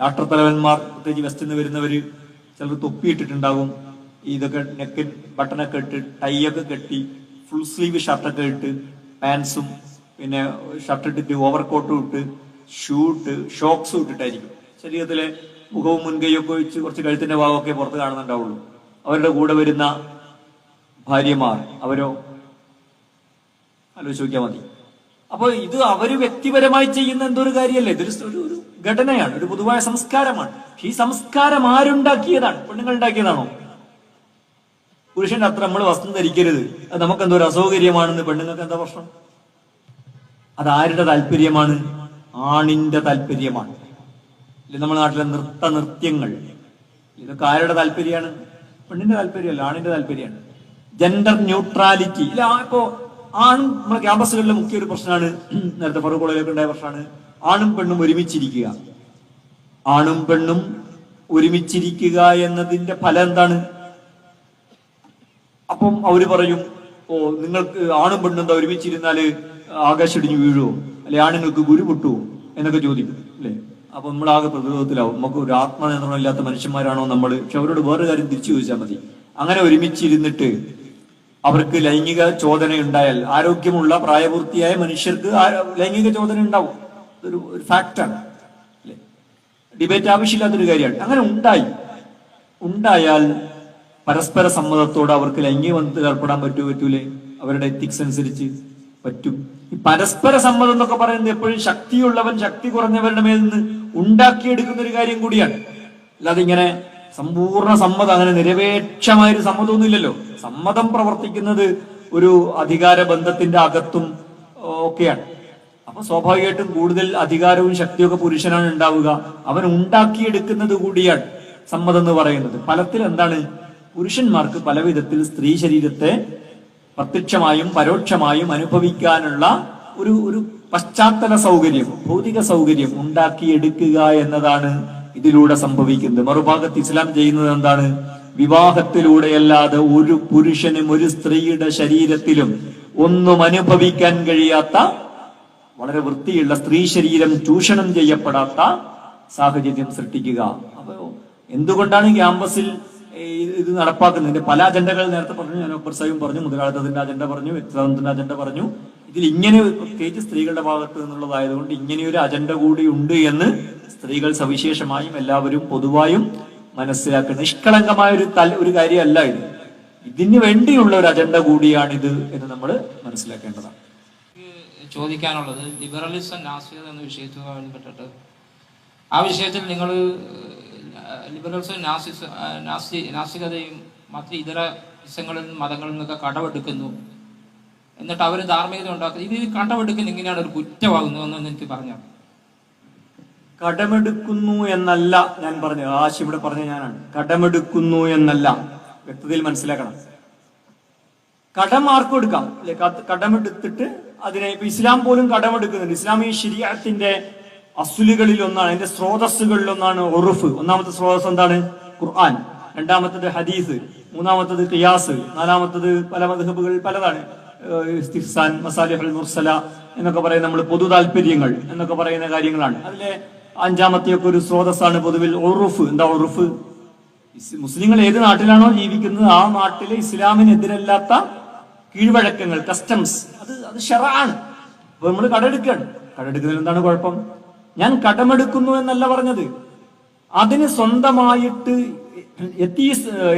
രാഷ്ട്രത്തലവന്മാർ, പ്രത്യേകിച്ച് വെസ്റ്റിൽ നിന്ന് വരുന്നവര്, ചിലർ തൊപ്പിയിട്ടിട്ടുണ്ടാകും. ഇതൊക്കെ നെക്ക് ബട്ടണൊക്കെ ഇട്ട്, ടൈയൊക്കെ കെട്ടി, ഫുൾ സ്ലീവ് ഷർട്ടൊക്കെ ഇട്ട്, പാൻസും പിന്നെ ഷർട്ട് ഇട്ടിട്ട്, ഓവർകോട്ടും ഇട്ട്, ഷൂ ഇട്ട്, ഷോക്സും ഇട്ടിട്ടായിരിക്കും. ശരീരത്തിലെ മുഖവും മുൻകൈയൊക്കെ വെച്ച് കുറച്ച് കഴുത്തിന്റെ ഭാഗമൊക്കെ പുറത്ത് കാണുന്നുണ്ടാവുള്ളൂ. അവരുടെ കൂടെ വരുന്ന ഭാര്യമാർ, അവരോ ആലോചിച്ച് നോക്കിയാൽ മതി. അപ്പൊ ഇത് അവര് വ്യക്തിപരമായി ചെയ്യുന്ന എന്തൊരു കാര്യമല്ലേ? ഇതൊരു ഒരു ഘടനയാണ്, ഒരു പൊതുവായ സംസ്കാരമാണ്. ഈ സംസ്കാരം ആരുണ്ടാക്കിയതാണ്? പെണ്ണുങ്ങൾ ഉണ്ടാക്കിയതാണോ? പുരുഷന്റെ അത്ര നമ്മൾ വസ്ത്രം ധരിക്കരുത്, അത് നമുക്ക് എന്തോ ഒരു അസൗകര്യമാണെന്ന് പെണ്ണുങ്ങൾക്ക് എന്താ പ്രശ്നം? അത് ആരുടെ താല്പര്യമാണ്? ആണിന്റെ താല്പര്യമാണ്. നമ്മുടെ നാട്ടിലെ നൃത്യങ്ങൾ, ഇതൊക്കെ ആരുടെ താല്പര്യമാണ്? പെണ്ണിന്റെ താല്പര്യമല്ല, ആണിന്റെ താല്പര്യമാണ്. ജെൻഡർ ന്യൂട്രാലിറ്റി ഇല്ല. ഇപ്പോ നമ്മുടെ ക്യാമ്പസുകളിലെ മുഖ്യ ഒരു പ്രശ്നമാണ്, നേരത്തെ ഫറൂഖ് കോളേജിലൊക്കെ ഉണ്ടായ പ്രശ്നമാണ്, ആണും പെണ്ണും ഒരുമിച്ചിരിക്കുക. ആണും പെണ്ണും ഒരുമിച്ചിരിക്കുക എന്നതിന്റെ ഫലം എന്താണ്? അപ്പം അവര് പറയും, ഓ നിങ്ങൾക്ക് ആണും പെണ്ണും എന്താ ഒരുമിച്ചിരുന്നാല് ആകാശം ഇടിഞ്ഞു വീഴുവോ, അല്ലെ ആണുങ്ങൾക്ക് ഗുരു പൊട്ടുവോ എന്നൊക്കെ ചോദിക്കും, അല്ലെ? അപ്പൊ നമ്മളാകെ പ്രതിരോധത്തിലാവും. നമുക്ക് ഒരു ആത്മനിയന്ത്രണം ഇല്ലാത്ത മനുഷ്യന്മാരാണോ നമ്മൾ? പക്ഷെ അവരോട് വേറൊരു കാര്യം തിരിച്ചു ചോദിച്ചാൽ മതി. അങ്ങനെ ഒരുമിച്ചിരുന്നിട്ട് അവർക്ക് ലൈംഗിക ചോദന ഉണ്ടായാൽ, ആരോഗ്യമുള്ള പ്രായപൂർത്തിയായ മനുഷ്യർക്ക് ലൈംഗിക ചോദന ഉണ്ടാവും. ഒരു ഫാക്റ്റാണ്, അല്ലെ? ഡിബേറ്റ് ആവശ്യമില്ലാത്തൊരു കാര്യമാണ്. അങ്ങനെ ഉണ്ടായാൽ പരസ്പര സമ്മതത്തോടെ അവർക്ക് ലൈംഗിക ബന്ധത്തിൽ ഏർപ്പെടാൻ പറ്റൂലേ? അവരുടെ എത്തിക്സ് അനുസരിച്ച് പറ്റും. ഈ പരസ്പര സമ്മതം എന്നൊക്കെ പറയുന്നത് എപ്പോഴും ശക്തിയുള്ളവൻ ശക്തി കുറഞ്ഞവരുടെ മേൽ നിന്ന് ഉണ്ടാക്കിയെടുക്കുന്ന ഒരു കാര്യം കൂടിയാണ്. അല്ലാതെ ഇങ്ങനെ സമ്പൂർണ്ണ സമ്മതം, അങ്ങനെ നിരപേക്ഷമായൊരു സമ്മതമൊന്നുമില്ലല്ലോ. സമ്മതം പ്രവർത്തിക്കുന്നത് ഒരു അധികാര ബന്ധത്തിന്റെ അകത്തും ഒക്കെയാണ്. അപ്പൊ സ്വാഭാവികമായിട്ടും കൂടുതൽ അധികാരവും ശക്തിയൊക്കെ പുരുഷനാണ് ഉണ്ടാവുക. അവൻ ഉണ്ടാക്കിയെടുക്കുന്നത് കൂടിയാണ് സമ്മതം എന്ന് പറയുന്നത്. ഫലത്തിൽ എന്താണ്? പുരുഷന്മാർക്ക് പല വിധത്തിൽ സ്ത്രീ ശരീരത്തെ പ്രത്യക്ഷമായും പരോക്ഷമായും അനുഭവിക്കാനുള്ള ഒരു പശ്ചാത്തല സൗകര്യം, ഭൗതിക സൗകര്യം ഉണ്ടാക്കിയെടുക്കുക എന്നതാണ് ഇതിലൂടെ സംഭവിക്കുന്നത്. മറുഭാഗത്ത് ഇസ്ലാം ചെയ്യുന്നത് എന്താണ്? വിവാഹത്തിലൂടെയല്ലാതെ ഒരു പുരുഷനും ഒരു സ്ത്രീയുടെ ശരീരത്തിലും ഒന്നും അനുഭവിക്കാൻ കഴിയാത്ത, വളരെ വൃത്തിയുള്ള സ്ത്രീ ശരീരം ചൂഷണം ചെയ്യപ്പെടാത്ത സാഹചര്യം സൃഷ്ടിക്കുക. അപ്പൊ എന്തുകൊണ്ടാണ് ക്യാമ്പസിൽ ഇത് നടപ്പാക്കുന്നതിന്റെ പല അജണ്ടകൾ നേരത്തെ പറഞ്ഞു. ഞാൻ അക്ബർ സാഹിബും പറഞ്ഞു, മുതലാളിത്തത്തിന്റെ അജണ്ട പറഞ്ഞു, വ്യക്തിത്വത്തിന്റെ അജണ്ട പറഞ്ഞു. ഇതിൽ ഇങ്ങനെ പ്രത്യേകിച്ച് സ്ത്രീകളുടെ ഭാഗത്ത് നിന്നുള്ളതായതുകൊണ്ട് ഇങ്ങനെയൊരു അജണ്ട കൂടി ഉണ്ട് എന്ന് സ്ത്രീകൾ സവിശേഷമായും എല്ലാവരും പൊതുവായും മനസ്സിലാക്കുക. നിഷ്കളങ്കമായ ഒരു കാര്യമല്ല ഇത്. ഇതിന് വേണ്ടിയുള്ള ഒരു അജണ്ട കൂടിയാണിത് എന്ന് നമ്മൾ മനസ്സിലാക്കേണ്ടതാണ്. ചോദിക്കാനുള്ളത് ലിബറലിസം നാസ്തികത എന്ന വിഷയത്തുമായി ബന്ധപ്പെട്ടിട്ട്, ആ വിഷയത്തിൽ നിങ്ങൾ ലിബറൽസും നാസ്തികതയും മറ്റ് ഇതര ഇസങ്ങളിൽ നിന്നും മതങ്ങളിൽ നിന്നൊക്കെ കടമെടുക്കുന്നു, എന്നിട്ട് അവർ ധാർമ്മികത ഉണ്ടാക്കുന്നത്. ഇത് കടമെടുക്കുന്ന ഇങ്ങനെയാണ് ഒരു കുറ്റമാകുന്നതെന്ന് എനിക്ക് പറഞ്ഞു. കടമെടുക്കുന്നു എന്നല്ല ഞാൻ പറഞ്ഞത്, ആശയം ഇവിടെ പറഞ്ഞ ഞാനാണ്. കടമെടുക്കുന്നു എന്നല്ല, വ്യക്തതയിൽ മനസ്സിലാക്കണം. കടം ആർക്കും എടുക്കാം, അല്ലെ? കടമെടുത്തിട്ട് അതിനെ ഇപ്പൊ ഇസ്ലാം പോലും കടമെടുക്കുന്നുണ്ട്. ഇസ്ലാമി ശരീഅത്തിന്റെ അസുലുകളിൽ ഒന്നാണ്, അതിന്റെ സ്രോതസ്സുകളിൽ ഒന്നാണ് ഉറുഫ്. ഒന്നാമത്തെ സ്രോതസ് എന്താണ്? ഖുർആൻ. രണ്ടാമത്തത് ഹദീസ്. മൂന്നാമത്തത് ഖിയാസ്. നാലാമത്തത് പല മദ്ഹബുകൾ പലതാണ്. ഇസ്തിഹ്സാൻ, മസാലിഹുൽ മുർസല എന്നൊക്കെ പറയുന്ന നമ്മൾ പൊതു താല്പര്യങ്ങൾ എന്നൊക്കെ പറയുന്ന കാര്യങ്ങളാണ്. അതിലെ അഞ്ചാമത്തെയൊക്കെ ഒരു സ്രോതസ്സാണ് പൊതുവിൽ ഉറുഫ്. എന്താ ഉറുഫ്? മുസ്ലിങ്ങൾ ഏത് നാട്ടിലാണോ ജീവിക്കുന്നത് ആ നാട്ടിലെ ഇസ്ലാമിനെതിരല്ലാത്ത കീഴ്വഴക്കങ്ങൾ, കസ്റ്റംസ്, അത് ശറഅാണ്. അപ്പൊ നമ്മൾ കടമെടുക്കുകയാണ്. കടമെടുക്കുന്നതിൽ എന്താണ് കുഴപ്പം? ഞാൻ കടമെടുക്കുന്നു എന്നല്ല പറഞ്ഞത്. അതിന് സ്വന്തമായിട്ട്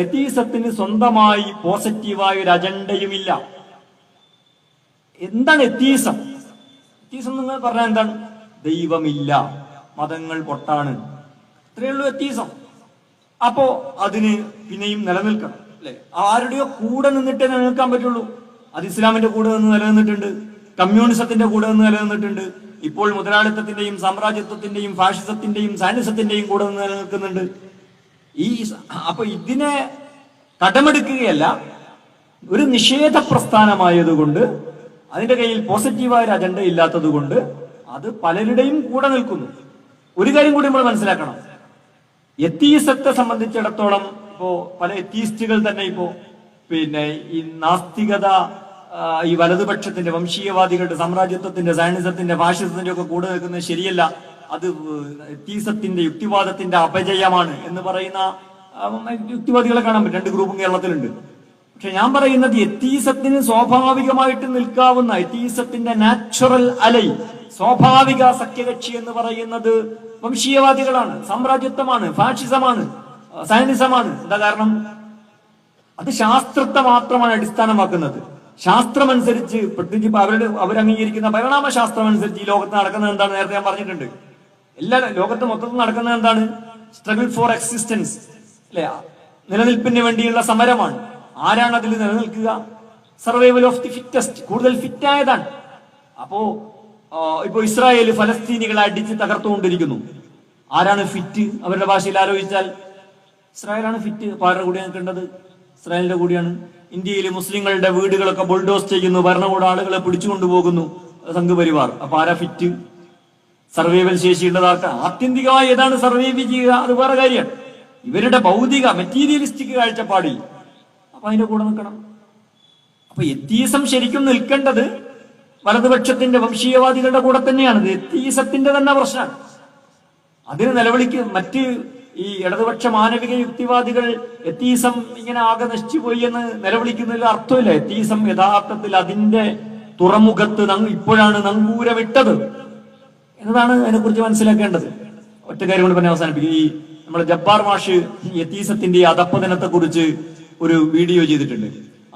എത്തീസത്തിന് സ്വന്തമായി പോസിറ്റീവായ ഒരു അജണ്ടയുമില്ല. എന്താണ് എത്തീസം? എത്തീസം നിങ്ങൾ പറഞ്ഞാൽ എന്താണ്? ദൈവമില്ല, മതങ്ങൾ പൊട്ടാണ്, ഇത്രയേ ഉള്ളൂ എത്തീസം. അപ്പോ അതിന് പിന്നെയും നിലനിൽക്കണം, അല്ലെ? ആരുടെയോ കൂടെ നിന്നിട്ടേ നിലനിൽക്കാൻ പറ്റുള്ളൂ. അത് ഇസ്ലാമിന്റെ കൂടെ നിന്ന് നിലനിന്നിട്ടുണ്ട്, കമ്മ്യൂണിസത്തിന്റെ കൂടെ നിന്ന് നിലനിന്നിട്ടുണ്ട്, ഇപ്പോൾ മുതലാളിത്തത്തിന്റെയും സാമ്രാജ്യത്വത്തിന്റെയും ഫാഷിസത്തിന്റെയും സൈനിസത്തിന്റെയും കൂടെ നിന്ന് നിലനിൽക്കുന്നുണ്ട്. അപ്പൊ ഇതിനെ കടമെടുക്കുകയല്ല, ഒരു നിഷേധ പ്രസ്ഥാനമായതുകൊണ്ട്, അതിന്റെ കയ്യിൽ പോസിറ്റീവായ ഒരു അജണ്ട ഇല്ലാത്തത് കൊണ്ട് അത് പലരുടെയും കൂടെ നിൽക്കുന്നു. ഒരു കാര്യം കൂടി നമ്മൾ മനസ്സിലാക്കണം. എത്തീസത്തെ സംബന്ധിച്ചിടത്തോളം ഇപ്പോ പല എത്തീസ്റ്റുകൾ തന്നെ ഇപ്പോ ഈ നാസ്തികത, ഈ വലതുപക്ഷത്തിന്റെ, വംശീയവാദികളുടെ, സാമ്രാജ്യത്വത്തിന്റെ, സൈനിസത്തിന്റെ, ഫാഷിസത്തിന്റെ ഒക്കെ കൂടെ നിൽക്കുന്നത് ശരിയല്ല, അത് എത്തീസത്തിന്റെ, യുക്തിവാദത്തിന്റെ അപജയമാണ് എന്ന് പറയുന്ന യുക്തിവാദികളെ കാണാൻ പറ്റും. രണ്ട് ഗ്രൂപ്പും കേരളത്തിലുണ്ട്. പക്ഷെ ഞാൻ പറയുന്നത് എത്തീസത്തിന് സ്വാഭാവികമായിട്ട് നിൽക്കാവുന്ന, എത്തീസത്തിന്റെ നാച്ചുറൽ അലൈ, സ്വാഭാവിക സഖ്യകക്ഷി എന്ന് പറയുന്നത് വംശീയവാദികളാണ്, സാമ്രാജ്യത്വമാണ്, ഫാഷിസമാണ്, സൈനിസമാണ്. എന്താ കാരണം? അത് ശാസ്ത്രത്തെ മാത്രമാണ് അടിസ്ഥാനമാക്കുന്നത്. ശാസ്ത്രമനുസരിച്ച്, പ്രത്യേകിച്ച് അവരംഗീകരിക്കുന്ന പരിണാമശാസ്ത്രം അനുസരിച്ച് ഈ ലോകത്ത് നടക്കുന്നത് എന്താണ്? നേരത്തെ ഞാൻ പറഞ്ഞിട്ടുണ്ട്. എല്ലാ ലോകത്ത് മൊത്തത്തിൽ നടക്കുന്നത് എന്താണ്? സ്ട്രഗിൾ ഫോർ എക്സിസ്റ്റൻസ്, അല്ലെ? നിലനിൽപ്പിന് വേണ്ടിയുള്ള സമരമാണ്. ആരാണ് അതിൽ നിലനിൽക്കുക? സർവൈവൽ ഓഫ് ദി ഫിറ്റസ്റ്റ്, കൂടുതൽ ഫിറ്റായതാണ്. ഇപ്പോ ഇസ്രായേൽ ഫലസ്തീനികളെ അടിച്ച് തകർത്തുകൊണ്ടിരിക്കുന്നു. ആരാണ് ഫിറ്റ്? അവരുടെ ഭാഷയിൽ ആലോചിച്ചാൽ ഇസ്രായേലാണ് ഫിറ്റ്. അപ്പൊ ആരുടെ കൂടെയാണ് നിൽക്കേണ്ടത്? ഇസ്രായേലിന്റെ കൂടിയാണ്. ഇന്ത്യയിൽ മുസ്ലിങ്ങളുടെ വീടുകളൊക്കെ ബുൾഡോസ് ചെയ്യുന്നു, ഭരണകൂട ആളുകളെ പിടിച്ചുകൊണ്ടുപോകുന്നു സംഘപരിവാർ. അപ്പൊ ആരാ ഫിറ്റ്? സർവൈവൽ ശേഷിയുള്ളത് ആർക്കാ? ആത്യന്തികമായി ഏതാണ് സർവൈവ് ചെയ്യുക, അത് വേറെ കാര്യമാണ്. ഇവരുടെ ഭൗതിക മെറ്റീരിയലിസ്റ്റിക് കാഴ്ചപ്പാടിൽ അപ്പൊ അതിന്റെ കൂടെ നിൽക്കണം. അപ്പൊ എത്തീസം ശരിക്കും നിൽക്കേണ്ടത് വലതുപക്ഷത്തിന്റെ വംശീയവാദികളുടെ കൂടെ തന്നെയാണ്. ഇത് എത്തീസത്തിന്റെ തന്നെ പ്രശ്നമാണ്. അതിന് മറ്റ് ഈ ഇടതുപക്ഷ മാനവിക യുക്തിവാദികൾ എത്തീസം ഇങ്ങനെ ആകെ നശിച്ചുപോയി എന്ന് നിലവിളിക്കുന്നതിൽ അർത്ഥമില്ല. എത്തീസം യഥാർത്ഥത്തിൽ അതിന്റെ തുറമുഖത്ത് ഇപ്പോഴാണ് നങ്കൂരമിട്ടത് എന്നതാണ് അതിനെക്കുറിച്ച് മനസ്സിലാക്കേണ്ടത്. ഒറ്റ കാര്യം കൊണ്ട് പറഞ്ഞ് അവസാനിപ്പിക്കും. ഈ നമ്മുടെ ജബ്ബാർ മാഷ് എത്തീസത്തിന്റെ അധപ്പതനത്തെ കുറിച്ച് ഒരു വീഡിയോ ചെയ്തിട്ടുണ്ട്.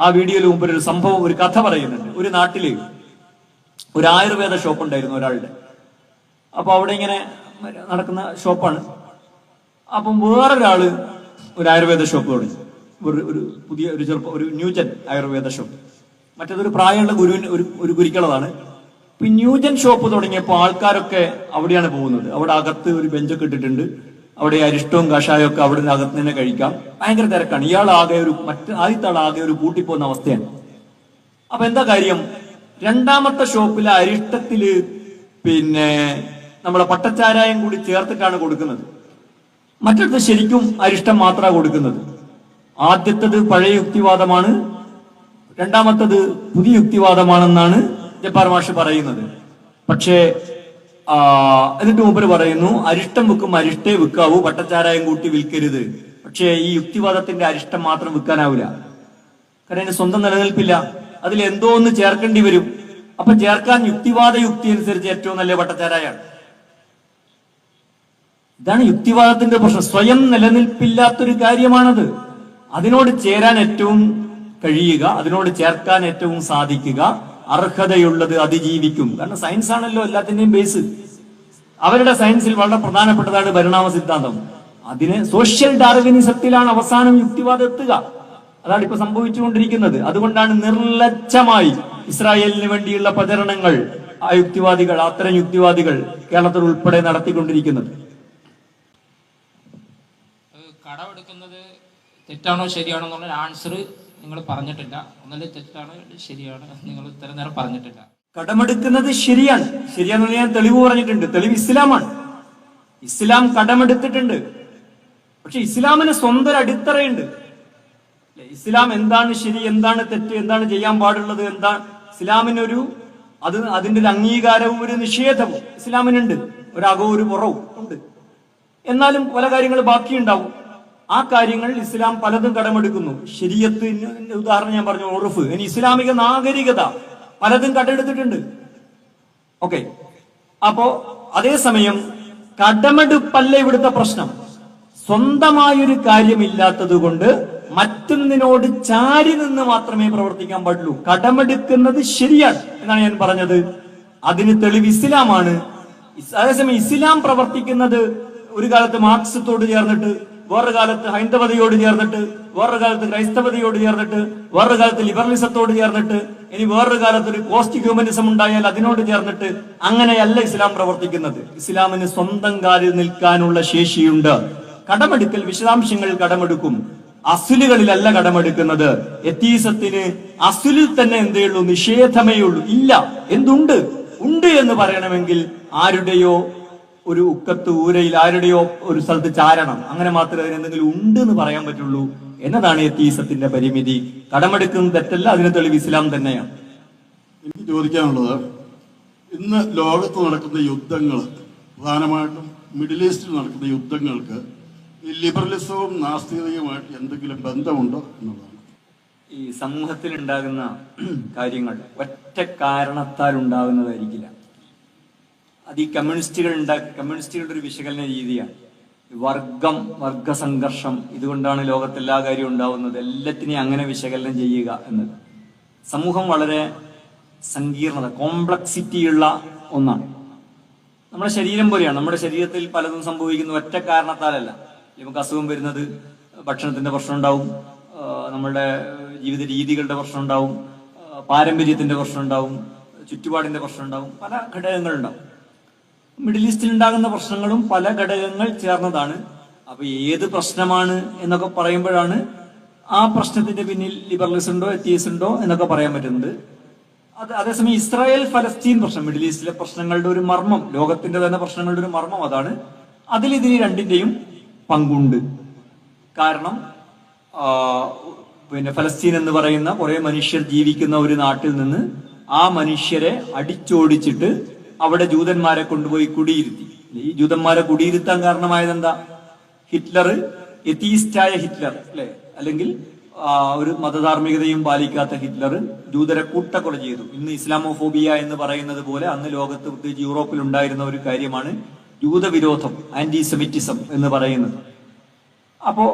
ആ വീഡിയോയിൽ മുമ്പ് ഒരു സംഭവം, ഒരു കഥ പറയുന്നുണ്ട്. ഒരു നാട്ടില് ഒരു ആയുർവേദ ഷോപ്പ് ഉണ്ടായിരുന്നു ഒരാളുടെ. അപ്പൊ അവിടെ ഇങ്ങനെ നടക്കുന്ന ഷോപ്പാണ്. അപ്പം വേറൊരാള് ഒരു ആയുർവേദ ഷോപ്പ് തുടങ്ങി. ഒരു പുതിയ ഒരു ന്യൂജൻ ആയുർവേദ ഷോപ്പ്. മറ്റേതൊരു പ്രായമുള്ള ഒരു ഗുരുക്കളതാണ്. ഇപ്പൊ ന്യൂജൻ ഷോപ്പ് തുടങ്ങിയപ്പോൾ ആൾക്കാരൊക്കെ അവിടെയാണ് പോകുന്നത്. അവിടെ അകത്ത് ഒരു ബെഞ്ചൊക്കെ ഇട്ടിട്ടുണ്ട്. അവിടെ അരിഷ്ടവും കഷായവും ഒക്കെ അവിടെ അകത്ത് തന്നെ കഴിക്കാം. ഭയങ്കര തിരക്കാണ്. ആദ്യത്തെ ആളാകെ ഒരു പൂട്ടിപ്പോകുന്ന അവസ്ഥയാണ്. അപ്പൊ എന്താ കാര്യം? രണ്ടാമത്തെ ഷോപ്പിലെ അരിഷ്ടത്തില് നമ്മളെ പട്ടച്ചാരായം കൂടി ചേർത്തിട്ടാണ് കൊടുക്കുന്നത്. മറ്റടുത്ത് ശരിക്കും അരിഷ്ടം മാത്രമാണ് കൊടുക്കുന്നത്. ആദ്യത്തത് പഴയ യുക്തിവാദമാണ്, രണ്ടാമത്തത് പുതിയ യുക്തിവാദമാണെന്നാണ് ജബ്ബാർ മാഷ് പറയുന്നത്. പക്ഷേ എന്നിട്ട് മൂപ്പര് പറയുന്നു, അരിഷ്ടം വിൽക്കും, അരിഷ്ടേ വിൽക്കാവൂ, പട്ടച്ചാരായം കൂട്ടി വിൽക്കരുത്. പക്ഷേ ഈ യുക്തിവാദത്തിന്റെ അരിഷ്ടം മാത്രം വിൽക്കാനാവില്ല. കാരണം അതിന് സ്വന്തം നിലനിൽപ്പില്ല. അതിൽ എന്തോ ഒന്ന് ചേർക്കേണ്ടി വരും. അപ്പൊ ചേർക്കാൻ യുക്തിവാദ യുക്തി അനുസരിച്ച് ഏറ്റവും നല്ല പട്ടച്ചാരായാണ്. ഇതാണ് യുക്തിവാദത്തിന്റെ പ്രശ്നം. സ്വയം നിലനിൽപ്പില്ലാത്തൊരു കാര്യമാണത്. അതിനോട് ചേരാൻ ഏറ്റവും കഴിയുക, അതിനോട് ചേർക്കാൻ ഏറ്റവും സാധിക്കുക, അർഹതയുള്ളത് അതിജീവിക്കും. കാരണം സയൻസ് ആണല്ലോ എല്ലാത്തിന്റെയും ബേസ്. അവരുടെ സയൻസിൽ വളരെ പ്രധാനപ്പെട്ടതാണ് പരിണാമ സിദ്ധാന്തം. അതിന് സോഷ്യൽ ഡാർവിനിസത്തിലാണ് അവസാനം യുക്തിവാദം എത്തുക. അതാണ് ഇപ്പൊ സംഭവിച്ചുകൊണ്ടിരിക്കുന്നത്. അതുകൊണ്ടാണ് നിർലജ്ജമായി ഇസ്രായേലിന് വേണ്ടിയുള്ള പ്രചരണങ്ങൾ ആ യുക്തിവാദികൾ, അത്തരം യുക്തിവാദികൾ കേരളത്തിൽ ഉൾപ്പെടെ നടത്തിക്കൊണ്ടിരിക്കുന്നത്. കടമെടുക്കുന്നത് തെറ്റാണോ ശരിയാണോ എന്നുള്ള ആൻസർ നിങ്ങൾ പറഞ്ഞിട്ടില്ല. ഒന്നല്ലേ തെറ്റാണ് ശരിയാണ് നിങ്ങൾ ഇത്ര നേരം പറഞ്ഞിട്ടില്ല. കടമെടുക്കുന്നത് ശരിയാണ്. ശരിയാണെന്ന് ഞാൻ തെളിവ് പറഞ്ഞിട്ടുണ്ട്. തെളിവ് ഇസ്ലാമാണ്. ഇസ്ലാം കടമെടുത്തിട്ടുണ്ട്. പക്ഷെ ഇസ്ലാമിന് സ്വന്തം അടിത്തറയുണ്ട്. ഇസ്ലാം എന്താണ് ശരി, എന്താണ് തെറ്റ്, എന്താണ് ചെയ്യാൻ പാടുള്ളത്, എന്താണ് ഇസ്ലാമിനൊരു അതിന്റെ ഒരു അംഗീകാരവും ഒരു നിഷേധവും ഇസ്ലാമിനുണ്ട്. ഒരകവും ഒരു പുറവും ഉണ്ട്. എന്നാലും പല കാര്യങ്ങൾ ബാക്കിയുണ്ടാവും. ആ കാര്യങ്ങൾ ഇസ്ലാം പലതും കടമെടുക്കുന്നു. ശരീഅത്തിന് ഉദാഹരണം ഞാൻ പറഞ്ഞു, ഉറുഫ്. ഇനി ഇസ്ലാമിക നാഗരികത പലതും കടമെടുത്തിട്ടുണ്ട്. ഓക്കെ. അപ്പോ അതേസമയം കടമെടുപ്പല്ല ഇവിടുത്തെ പ്രശ്നം. സ്വന്തമായൊരു കാര്യമില്ലാത്തത് കൊണ്ട് മറ്റൊന്നിനോട് ചാരി നിന്ന് മാത്രമേ പ്രവർത്തിക്കാൻ പാടുള്ളൂ. കടമെടുക്കുന്നത് ശരിയാണ് എന്നാണ് ഞാൻ പറഞ്ഞത്. അതിന് തെളിവ് ഇസ്ലാമാണ്. അതേസമയം ഇസ്ലാം പ്രവർത്തിക്കുന്നത് ഒരു കാലത്ത് മാർക്സത്തോട് ചേർന്നിട്ട്, വേറൊരു കാലത്ത് ഹൈന്ദവതയോട് ചേർന്നിട്ട്, വേറൊരു കാലത്ത് ക്രൈസ്തവതയോട് ചേർന്നിട്ട്, വേറൊരു കാലത്ത് ലിബറലിസത്തോട് ചേർന്നിട്ട്, ഇനി വേറൊരു കാലത്ത് ഒരു പോസ്റ്റ് ഹ്യൂമനിസം ഉണ്ടായാൽ അതിനോട് ചേർന്നിട്ട്, അങ്ങനെയല്ല ഇസ്ലാം പ്രവർത്തിക്കുന്നത്. ഇസ്ലാമിന് സ്വന്തം കാലിൽ നിൽക്കാനുള്ള ശേഷിയുണ്ട്. കടമെടുക്കൽ വിശദാംശങ്ങൾ കടമെടുക്കും, അസുലുകളിലല്ല കടമെടുക്കുന്നത്. എത്തീസത്തിന് അസുലിൽ തന്നെ എന്തേ ഉള്ളൂ? നിഷേധമേ ഉള്ളൂ. ഇല്ല, എന്തുണ്ട്? ഉണ്ട് എന്ന് പറയണമെങ്കിൽ ആരുടെയോ ഒരു ഉക്കത്ത് ഊരയിൽ, ആരുടെയോ ഒരു സ്ഥലത്ത് ചാരണം. അങ്ങനെ മാത്രമേ അതിന് എന്തെങ്കിലും ഉണ്ട് എന്ന് പറയാൻ പറ്റുള്ളൂ എന്നതാണ് എത്തീസത്തിന്റെ പരിമിതി. കടമെടുക്കുന്നത് തെറ്റല്ല, അതിന് തെളിവ് ഇസ്ലാം തന്നെയാണ്. എനിക്ക് ചോദിക്കാനുള്ളത്, ഇന്ന് ലോകത്ത് നടക്കുന്ന യുദ്ധങ്ങൾ, പ്രധാനമായിട്ടും മിഡിൽ ഈസ്റ്റിൽ നടക്കുന്ന യുദ്ധങ്ങൾക്ക് ഈ ലിബറലിസവും നാസ്തികതയുമായിട്ട് എന്തെങ്കിലും ബന്ധമുണ്ടോ എന്നുള്ളതാണ്. ഈ സമൂഹത്തിൽ ഉണ്ടാകുന്ന കാര്യങ്ങൾ ഒറ്റ കാരണത്താൽ ഉണ്ടാകുന്നതായിരിക്കില്ല. അത് ഈ കമ്മ്യൂണിസ്റ്റുകളുടെ ഒരു വിശകലന രീതിയാണ്. വർഗസംഘർഷം, ഇതുകൊണ്ടാണ് ലോകത്തെല്ലാ കാര്യവും ഉണ്ടാവുന്നത്, എല്ലാത്തിനെയും അങ്ങനെ വിശകലനം ചെയ്യുക എന്നത്. സമൂഹം വളരെ സങ്കീർണത, കോംപ്ലക്സിറ്റിയുള്ള ഒന്നാണ്. നമ്മുടെ ശരീരം പോലെയാണ്. നമ്മുടെ ശരീരത്തിൽ പലതും സംഭവിക്കുന്ന ഒറ്റ കാരണത്താലല്ല. നമുക്ക് അസുഖം വരുന്നത് ഭക്ഷണത്തിന്റെ പ്രശ്നം ഉണ്ടാവും, നമ്മളുടെ ജീവിത രീതികളുടെ പ്രശ്നം ഉണ്ടാവും, പാരമ്പര്യത്തിന്റെ പ്രശ്നം ഉണ്ടാവും, ചുറ്റുപാടിന്റെ പ്രശ്നം ഉണ്ടാവും, പല ഘടകങ്ങളുണ്ടാവും. മിഡിൽ ഈസ്റ്റിൽ ഉണ്ടാകുന്ന പ്രശ്നങ്ങളും പല ഘടകങ്ങൾ ചേർന്നതാണ്. അപ്പൊ ഏത് പ്രശ്നമാണ് എന്നൊക്കെ പറയുമ്പോഴാണ് ആ പ്രശ്നത്തിന്റെ പിന്നിൽ ലിബറലിസം ഉണ്ടോ എത്തിയസ് ഉണ്ടോ എന്നൊക്കെ പറയാൻ പറ്റുന്നത്. അതേസമയം ഇസ്രായേൽ ഫലസ്തീൻ പ്രശ്നം, മിഡിൽ ഈസ്റ്റിലെ പ്രശ്നങ്ങളുടെ ഒരു മർമ്മം, ലോകത്തിന്റെ തന്നെ പ്രശ്നങ്ങളുടെ ഒരു മർമ്മം അതാണ്. അതിൽ ഇതിന് രണ്ടിന്റെയും പങ്കുണ്ട്. കാരണം ഫലസ്തീൻ എന്ന് പറയുന്ന കുറെ മനുഷ്യർ ജീവിക്കുന്ന ഒരു നാട്ടിൽ നിന്ന് ആ മനുഷ്യരെ അടിച്ചോടിച്ചിട്ട് അവിടെ ജൂതന്മാരെ കൊണ്ടുപോയി കുടിയിരുത്തി. ഈ ജൂതന്മാരെ കുടിയിരുത്താൻ കാരണമായത് എന്താ? ഹിറ്റ്ലർ, എത്തീസ്റ്റായ ഹിറ്റ്ലർ അല്ലെ, അല്ലെങ്കിൽ ഒരു മതധാർമ്മികതയും പാലിക്കാത്ത ഹിറ്റ്ലർ ജൂതരെ കൂട്ടക്കൊല ചെയ്തു. ഇന്ന് ഇസ്ലാമോഫോബിയ എന്ന് പറയുന്നത് പോലെ അന്ന് ലോകത്ത്, പ്രത്യേകിച്ച് യൂറോപ്പിൽ ഉണ്ടായിരുന്ന ഒരു കാര്യമാണ് ജൂതവിരോധം, ആന്റിസെമിറ്റിസം എന്ന് പറയുന്നത്. അപ്പോ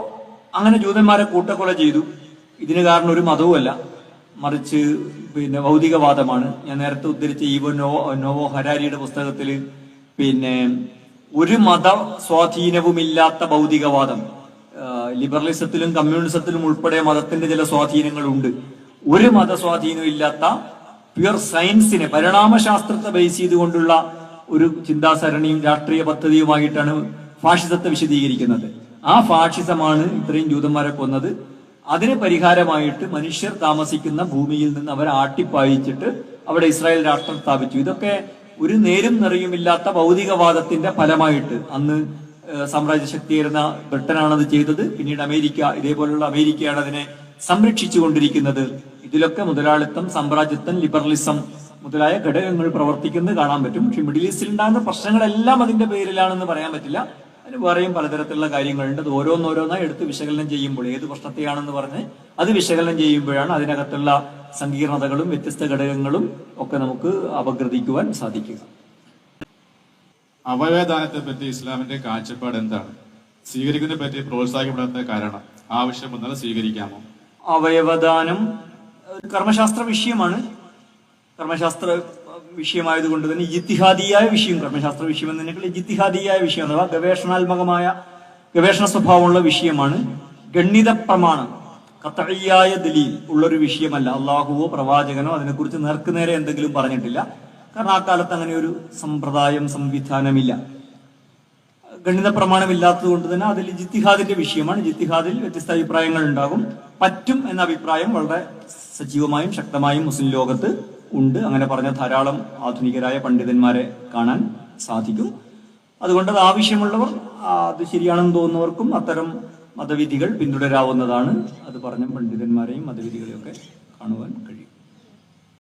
അങ്ങനെ ജൂതന്മാരെ കൂട്ടക്കൊല ചെയ്തു. ഇതിന് കാരണം ഒരു മതവുമല്ല, മറിച്ച് ഭൗതികവാദമാണ്. ഞാൻ നേരത്തെ ഉദ്ധരിച്ച നോവോ ഹരാരിയുടെ പുസ്തകത്തിൽ ഒരു മത സ്വാധീനവുമില്ലാത്ത ഭൗതികവാദം, ലിബറലിസത്തിലും കമ്മ്യൂണിസത്തിലും ഉൾപ്പെടെ മതത്തിന്റെ ചില സ്വാധീനങ്ങളുണ്ട്. ഒരു മത സ്വാധീനവും ഇല്ലാത്ത പ്യുവർ സയൻസിനെ, പരിണാമശാസ്ത്രത്തെ ബേസ് ചെയ്തുകൊണ്ടുള്ള ഒരു ചിന്താസരണിയും രാഷ്ട്രീയ പദ്ധതിയുമായിട്ടാണ് ഫാഷിസത്തെ വിശദീകരിക്കുന്നത്. ആ ഫാഷിസമാണ് ഇത്രയും ജൂതന്മാരെ കൊന്നത്. അതിന് പരിഹാരമായിട്ട് മനുഷ്യർ താമസിക്കുന്ന ഭൂമിയിൽ നിന്ന് അവരെ ആട്ടിപ്പായിച്ചിട്ട് അവിടെ ഇസ്രായേൽ രാഷ്ട്രം സ്ഥാപിച്ചു. ഇതൊക്കെ ഒരു നേരും നിറയുമില്ലാത്ത ഭൗതികവാദത്തിന്റെ ഫലമായിട്ട് അന്ന് സാമ്രാജ്യ ശക്തിയായിരുന്ന ബ്രിട്ടനാണത് ചെയ്തത്. പിന്നീട് അമേരിക്ക, ഇതേപോലുള്ള അമേരിക്കയാണ് അതിനെ സംരക്ഷിച്ചു കൊണ്ടിരിക്കുന്നത്. ഇതിലൊക്കെ മുതലാളിത്തം, സാമ്രാജ്യത്വം, ലിബറലിസം മുതലായ ഘടകങ്ങൾ പ്രവർത്തിക്കുന്നത് കാണാൻ പറ്റും. പക്ഷെ മിഡിൽ ഈസ്റ്റിൽ ഉണ്ടാകുന്ന പ്രശ്നങ്ങളെല്ലാം അതിന്റെ പേരിലാണെന്ന് പറയാൻ പറ്റില്ല. അതിന് വേറെയും പലതരത്തിലുള്ള കാര്യങ്ങളുണ്ട്. അത് ഓരോന്നോരോന്നായി എടുത്ത് വിശകലനം ചെയ്യുമ്പോൾ, ഏത് പ്രശ്നത്തെയാണെന്ന് പറഞ്ഞ് അത് വിശകലനം ചെയ്യുമ്പോഴാണ് അതിനകത്തുള്ള സങ്കീർണതകളും വ്യത്യസ്ത ഘടകങ്ങളും ഒക്കെ നമുക്ക് അപഗ്രഥിക്കുവാൻ സാധിക്കുക. അവയവദാനത്തെ പറ്റി ഇസ്ലാമിന്റെ കാഴ്ചപ്പാട് എന്താണ്? സ്വീകരിക്കുന്നതിനെ പറ്റി പ്രോത്സാഹിക്കപ്പെടാത്ത കാരണം, ആവശ്യം വന്നാൽ സ്വീകരിക്കാമോ? അവയവദാനം കർമ്മശാസ്ത്ര വിഷയമാണ്. കർമ്മശാസ്ത്ര വിഷയമായതുകൊണ്ട് തന്നെ ഇജ്തിഹാദിയായ വിഷയം, കർമ്മശാസ്ത്ര വിഷയം എന്നതിനേക്കാൾ ഇജ്തിഹാദിയായ വിഷയം അഥവാ ഗവേഷണാത്മകമായ ഗവേഷണ സ്വഭാവമുള്ള വിഷയമാണ്. ഗണിത പ്രമാണം, ഖത്ഈയായ ദലീൽ ഉള്ളൊരു വിഷയമല്ല. അള്ളാഹുവോ പ്രവാചകനോ അതിനെക്കുറിച്ച് നേർക്കുനേരെ എന്തെങ്കിലും പറഞ്ഞിട്ടില്ല. കാരണം ആ കാലത്ത് അങ്ങനെ ഒരു സമ്പ്രദായം, സംവിധാനമില്ല. ഗണിത പ്രമാണമില്ലാത്തത് കൊണ്ട് തന്നെ അതിൽ ജിത്തിഹാദിന്റെ വിഷയമാണ്. ജിത്തിഹാദിൽ വ്യത്യസ്ത അഭിപ്രായങ്ങൾ ഉണ്ടാകും. പറ്റും എന്ന അഭിപ്രായം വളരെ സജീവമായും ശക്തമായും മുസ്ലിം ലോകത്ത് ഉണ്ട്. അങ്ങനെ പറഞ്ഞ ധാരാളം ആധുനികരായ പണ്ഡിതന്മാരെ കാണാൻ സാധിക്കും. അതുകൊണ്ട് അത് ആവശ്യമുള്ളവർ, അത് ശരിയാണെന്ന് തോന്നുന്നവർക്കും അത്തരം മതവിധികൾ പിന്തുടരാവുന്നതാണ്. അത് പറഞ്ഞ പണ്ഡിതന്മാരെയും മതവിധികളെയൊക്കെ കാണുവാൻ കഴിയും.